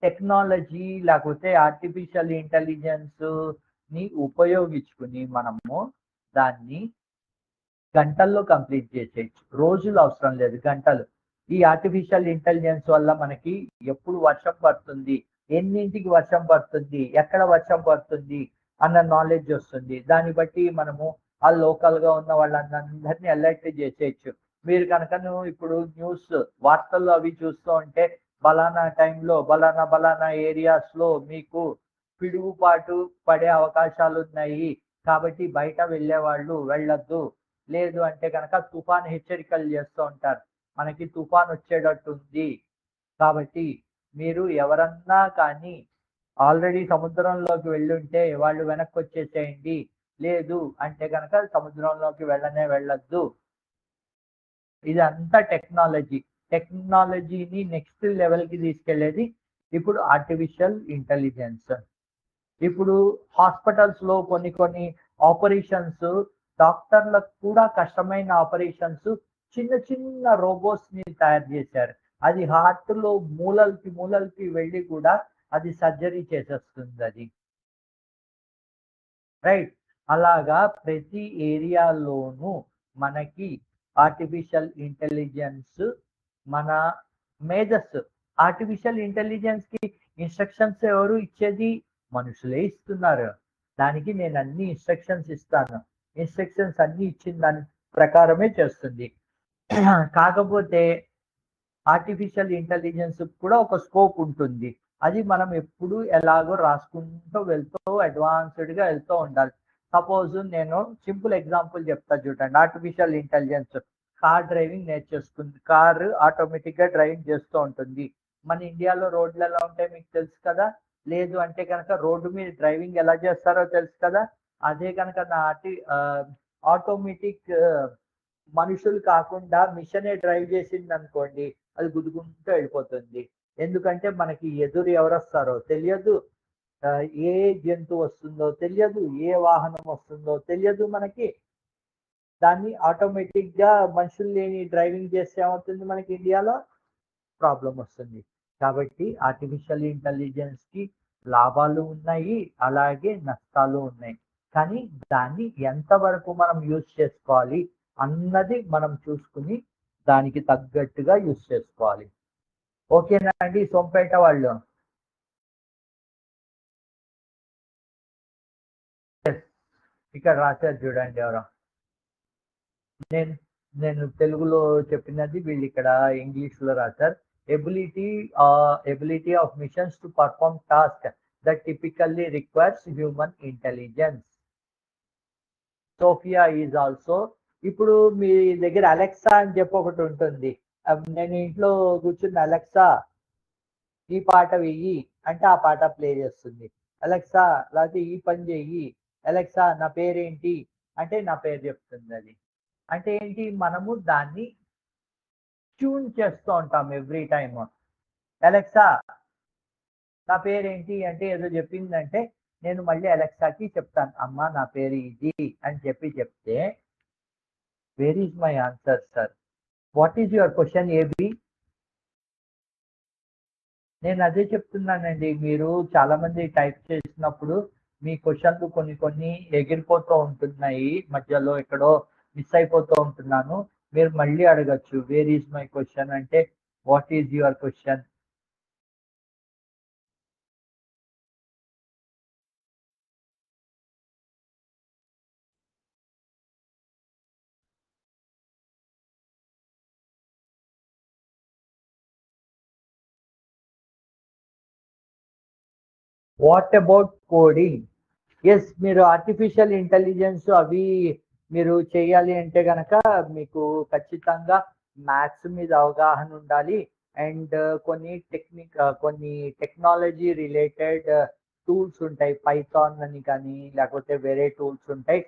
టెక్నాలజీ లేకపోతే ఆర్టిఫిషియల్ ఇంటెలిజెన్స్‌ని ఉపయోగించుకొని మనము దాన్ని గంటల్లో కంప్లీట్ చేసేయొచ్చు. రోజులు అవసరం లేదు, గంటలు. ఈ ఆర్టిఫిషియల్ ఇంటెలిజెన్స్ వల్ల మనకి ఎప్పుడు వర్షం పడుతుంది, ఎన్నింటికి వర్షం పడుతుంది, ఎక్కడ వర్షం పడుతుంది అన్న నాలెడ్జ్ వస్తుంది. దాన్ని బట్టి మనము ఆ లోకల్‌గా ఉన్న వాళ్ళందరినీ అలర్ట్ చేసేయొచ్చు. మీరు కనుకను ఇప్పుడు న్యూస్ వార్తల్లో అవి చూస్తూ ఉంటే పలానా టైంలో పలానా ఏరియాస్‌లో మీకు పిడుగుపాటు పడే అవకాశాలున్నాయి. కాబట్టి బయట వెళ్ళేవాళ్ళు వెళ్ళొద్దు. లేదు అంటే గనక తుఫాను హెచ్చరికలు చేస్తూ ఉంటారు. మనకి తుఫాను వచ్చేటట్టుంది. కాబట్టి మీరు ఎవరన్నా కానీ ఆల్రెడీ సముద్రంలోకి వెళ్ళుంటే వాళ్ళు వెనక్కొచ్చేసేయండి. లేదు అంటే గనక సముద్రంలోకి వెళ్ళొద్దు. ఇదంతా టెక్నాలజీ. టెక్నాలజీని నెక్స్ట్ లెవెల్‌కి తీసుకెళ్ళేది ఇప్పుడు ఆర్టిఫిషియల్ ఇంటెలిజెన్స్. ఇప్పుడు హాస్పిటల్స్‌లో కొన్ని ఆపరేషన్స్ డాక్టర్లకు కూడా కష్టమైన ఆపరేషన్స్ చిన్న చిన్న రోబోట్స్‌ని తయారు చేశారు. అది హార్ట్‌లో మూలలకి వెళ్ళి కూడా అది సర్జరీ చేసేస్తుందది. రైట్. అలాగా ప్రతి ఏరియాలోనూ మనకి ఆర్టిఫిషియల్ ఇంటెలిజెన్స్ మన మేధస్సు. ఆర్టిఫిషియల్ ఇంటెలిజెన్స్‌కి ఇన్‌స్ట్రక్షన్స్ ఎవరు ఇచ్చేది? మనుషులే ఇస్తున్నారు. దానికి నేను అన్ని ఇన్‌స్ట్రక్షన్స్ ఇస్తాను. ఇన్‌స్ట్రక్షన్స్ అన్నీ ఇచ్చిన దాని ప్రకారమే చేస్తుంది. కాకపోతే ఆర్టిఫిషియల్ ఇంటెలిజెన్స్ కూడా ఒక స్కోప్ ఉంటుంది. అది మనం ఎప్పుడు ఎలాగో రాసుకుంటూ వెళ్తూ అడ్వాన్స్డ్‌గా వెళ్తూ ఉండాలి. సపోజ్ నేను సింపుల్ ఎగ్జాంపుల్ చెప్తా చూడండి. ఆర్టిఫిషియల్ ఇంటెలిజెన్స్ కార్ డ్రైవింగ్ నేర్చేసుకుంది. కారు ఆటోమేటిక్‌గా డ్రైవింగ్ చేస్తూ ఉంటుంది. మన ఇండియాలో రోడ్లు ఎలా ఉంటాయో మీకు తెలుసు కదా! లేదు అంటే గనక రోడ్డు మీద డ్రైవింగ్ ఎలా చేస్తారో తెలుసు కదా! అదే గనక ఆటోమేటిక్ మనుషులు కాకుండా మిషనే డ్రైవ్ చేసిందనుకోండి, అది గుద్దుకుంటూ వెళ్ళిపోతుంది. ఎందుకంటే మనకి ఎదురు ఎవరొస్తారో తెలియదు. ఏ జంతువు వస్తుందో తెలియదు. ఏ వాహనం వస్తుందో తెలియదు మనకి. దాన్ని ఆటోమేటిక్‌గా మనుషులు లేని డ్రైవింగ్ చేస్తే ఏమవుతుంది మనకి ఇండియాలో? ప్రాబ్లమ్ వస్తుంది. కాబట్టి ఆర్టిఫిషియల్ ఇంటెలిజెన్స్‌కి లాభాలు ఉన్నాయి. అలాగే నష్టాలు ఉన్నాయి. కానీ దాన్ని ఎంతవరకు మనం యూజ్ చేసుకోవాలి అన్నది మనం చూసుకొని దానికి తగ్గట్టుగా యూజ్ చేసుకోవాలి. ఓకేనా అండి సోంపేట వాళ్ళు? ఇక్కడ రాశారు చూడండి ఎవరో. నేను నేను తెలుగులో చెప్పినది వీళ్ళు ఇక్కడ ఇంగ్లీష్‌లో రాశారు. Ability ability of machines to perform task that typically requires human intelligence. Sophia is also. ఇప్పుడు మీ దగ్గర అలెక్సా అని చెప్పి ఒకటి ఉంటుంది. నేను ఇంట్లో కూర్చుని అలెక్సా ఈ పాట వెయ్యి అంటే ఆ పాట ప్లే చేస్తుంది. అలెక్సా లేకపోతే ఈ పని చెయ్యి. అలెక్సా నా పేరేంటి అంటే నా పేరు చెప్తుంది అది. అంటే ఏంటి మనము దాన్ని ట్యూన్ చేస్తూ ఉంటాం ఎవ్రీ టైమ్. అలెక్సా నా పేరేంటి అంటే ఏదో చెప్పిందంటే నేను మళ్ళీ అలెక్సాకి చెప్తాను. అమ్మ నా పేరు ఇది అని చెప్తే where is my answer sir? What is your question AB? నేను అదే చెప్తున్నానండి. మీరు చాలా మంది టైప్ చేసినప్పుడు మీ క్వశ్చన్లు కొన్ని ఎగిరిపోతూ ఉంటున్నాయి. మధ్యలో ఎక్కడో మిస్ అయిపోతూ ఉంటున్నాను. మీరు మళ్ళీ అడగచ్చు. వేర్ ఈజ్ మై క్వశ్చన్ అంటే what is your question? What about coding? Yes, మీరు ఆర్టిఫిషియల్ ఇంటెలిజెన్స్ అవి మీరు చేయాలి అంటే గనక మీకు ఖచ్చితంగా మ్యాథ్స్ మీద అవగాహన ఉండాలి. అండ్ కొన్ని టెక్నాలజీ రిలేటెడ్ టూల్స్ ఉంటాయి. పైథాన్ అని కానీ లేకపోతే వేరే టూల్స్ ఉంటాయి.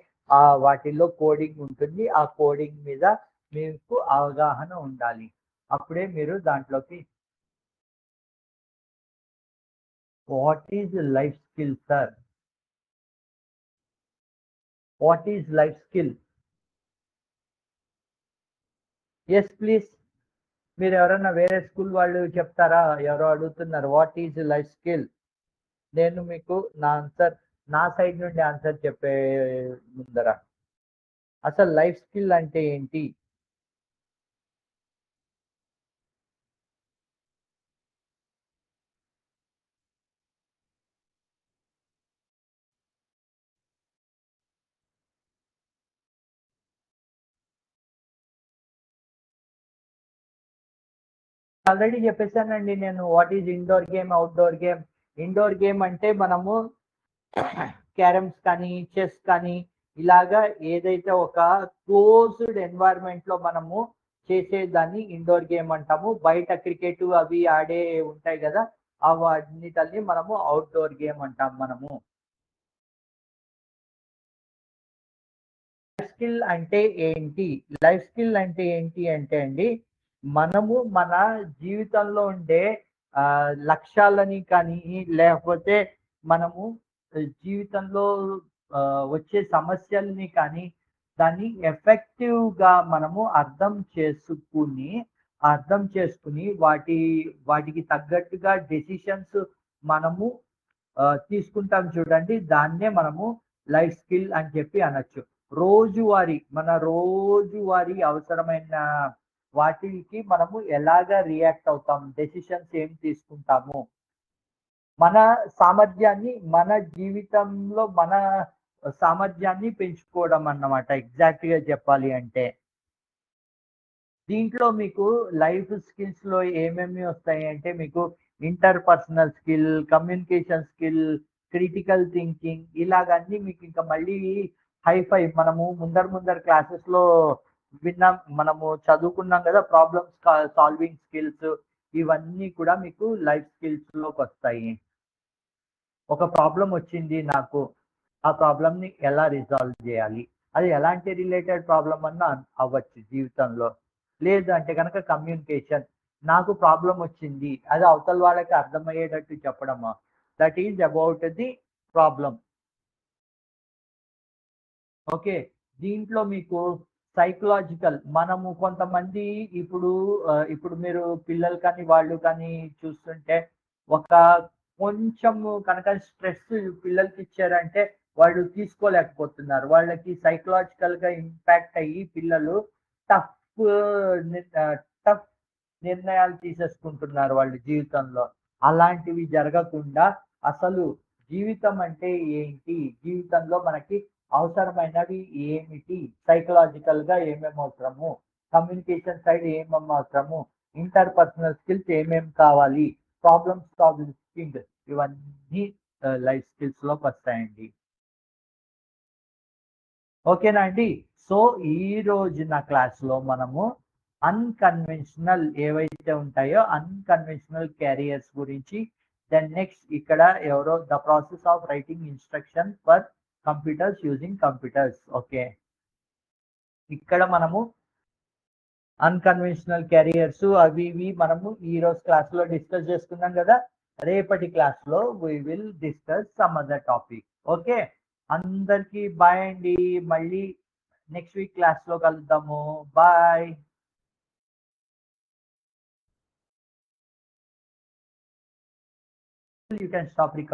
వాటిల్లో కోడింగ్ ఉంటుంది. ఆ కోడింగ్ మీద మీకు అవగాహన ఉండాలి. అప్పుడే మీరు దాంట్లోకి. What is life skill sir? What is life skill? Yes please. మీరు ఎవరైనా వేరే స్కూల్ వాళ్ళు చెప్తారా? ఎవరో అడుగుతున్నారు వాట్ ఈజ్ లైఫ్ స్కిల్? నేను మీకు నా సైడ్ నుండి ఆన్సర్ చెప్పే ముందర అసలు లైఫ్ స్కిల్ అంటే ఏంటి? ఆల్రెడీ చెప్పేసానండి నేను what is indoor game, outdoor game. Indoor game అంటే మనము క్యారమ్స్ కానీ, చెస్ కానీ ఇలాగా ఏదైతే ఒక క్లోజ్డ్ ఎన్వైర్న్మెంట్ లో మనము చేసేదాన్ని ఇండోర్ గేమ్ అంటాము. బయట క్రికెట్ అవి ఆడే ఉంటాయి కదా, అవన్నిటిని మనము అవుట్‌డోర్ గేమ్ అంటాం మనము. లైఫ్ స్కిల్ అంటే ఏంటి? లైఫ్ స్కిల్ అంటే ఏంటి అంటే అండి, మనము మన జీవితంలో ఉండే లక్ష్యాలని కానీ, లేకపోతే మనము జీవితంలో వచ్చే సమస్యల్ని కానీ, దాన్ని ఎఫెక్టివ్‌గా మనము అర్థం చేసుకుని వాటికి తగ్గట్టుగా డెసిషన్స్ మనము తీసుకుంటాం చూడండి. దాన్నే మనము లైఫ్ స్కిల్ అని చెప్పి అనొచ్చు. రోజువారీ అవసరమైన వాటికి మనము ఎలాగా రియాక్ట్ అవుతాం, డెసిషన్స్ ఏం తీసుకుంటాము, మన మన జీవితంలో మన సామర్థ్యాన్ని పెంచుకోవడం అన్నమాట ఎగ్జాక్ట్‌గా చెప్పాలి అంటే. దీంట్లో మీకు లైఫ్ స్కిల్స్‌లో ఏమేమి వస్తాయంటే మీకు interpersonal skill, communication skill, critical thinking ఇలాగన్నీ మీకు ఇంకా మళ్ళీ హైఫై మనము ముందర క్లాసెస్‌లో విన్నాం. మనము చదువుకున్నాం కదా! సాల్వింగ్ స్కిల్స్ ఇవన్నీ కూడా మీకు లైఫ్ స్కిల్స్‌లోకొస్తాయి. ఒక ప్రాబ్లమ్ వచ్చింది నాకు. ఆ ప్రాబ్లమ్‌ని ఎలా రిజాల్వ్ చేయాలి? అది ఎలాంటి రిలేటెడ్ ప్రాబ్లమ్ అన్నా అవ్వచ్చు జీవితంలో. లేదు అంటే గనక కమ్యూనికేషన్. నాకు ప్రాబ్లమ్ వచ్చింది. అది అవతల వాళ్ళకి అర్థమయ్యేటట్టు చెప్పడము. That is about the problem. Okay. దీంట్లో మీకు సైకలాజికల్ మనము కొంతమంది ఇప్పుడు ఇప్పుడు మీరు పిల్లలు కానీ, వాళ్ళు కానీ చూస్తుంటే ఒక కొంచెము కనుక స్ట్రెస్ పిల్లలకి ఇచ్చారంటే వాళ్ళు తీసుకోలేకపోతున్నారు. వాళ్ళకి సైకలాజికల్‌గా ఇంపాక్ట్ అయ్యి పిల్లలు టఫ్ టఫ్ నిర్ణయాలు తీసేసుకుంటున్నారు వాళ్ళ జీవితంలో. అలాంటివి జరగకుండా అసలు జీవితం అంటే ఏంటి? జీవితంలో మనకి అవసరమైనవి ఏమిటి? సైకలాజికల్‌గా ఏమేమి అవసరము? కమ్యూనికేషన్ సైడ్ ఏమేమి అవసరము? ఇంటర్‌పర్సనల్ స్కిల్స్ ఏమేమి కావాలి? సాల్వింగ్ ఇవన్నీ లైఫ్ స్కిల్స్‌లోకి వస్తాయండి. ఓకేనా అండి? సో, ఈ రోజు నా క్లాస్‌లో మనము అన్‌కన్వెన్షనల్ ఏవైతే ఉంటాయో అన్‌కన్వెన్షనల్ క్యారియర్స్ గురించి, దెన్ నెక్స్ట్ ఇక్కడ the process of writing instruction for computers using computers. Okay. ఇక్కడ మనము అన్‌కన్వెన్షనల్ క్యారియర్స్ అవి ఇవి మనము ఈరోజు క్లాస్‌లో డిస్కస్ చేసుకున్నాం కదా! రేపటి క్లాస్‌లో we will discuss some other topic. Okay. అందరికీ బాయ్ అండి. మళ్ళీ నెక్స్ట్ వీక్ క్లాస్‌లో కలుద్దాము. Bye. You can stop recording.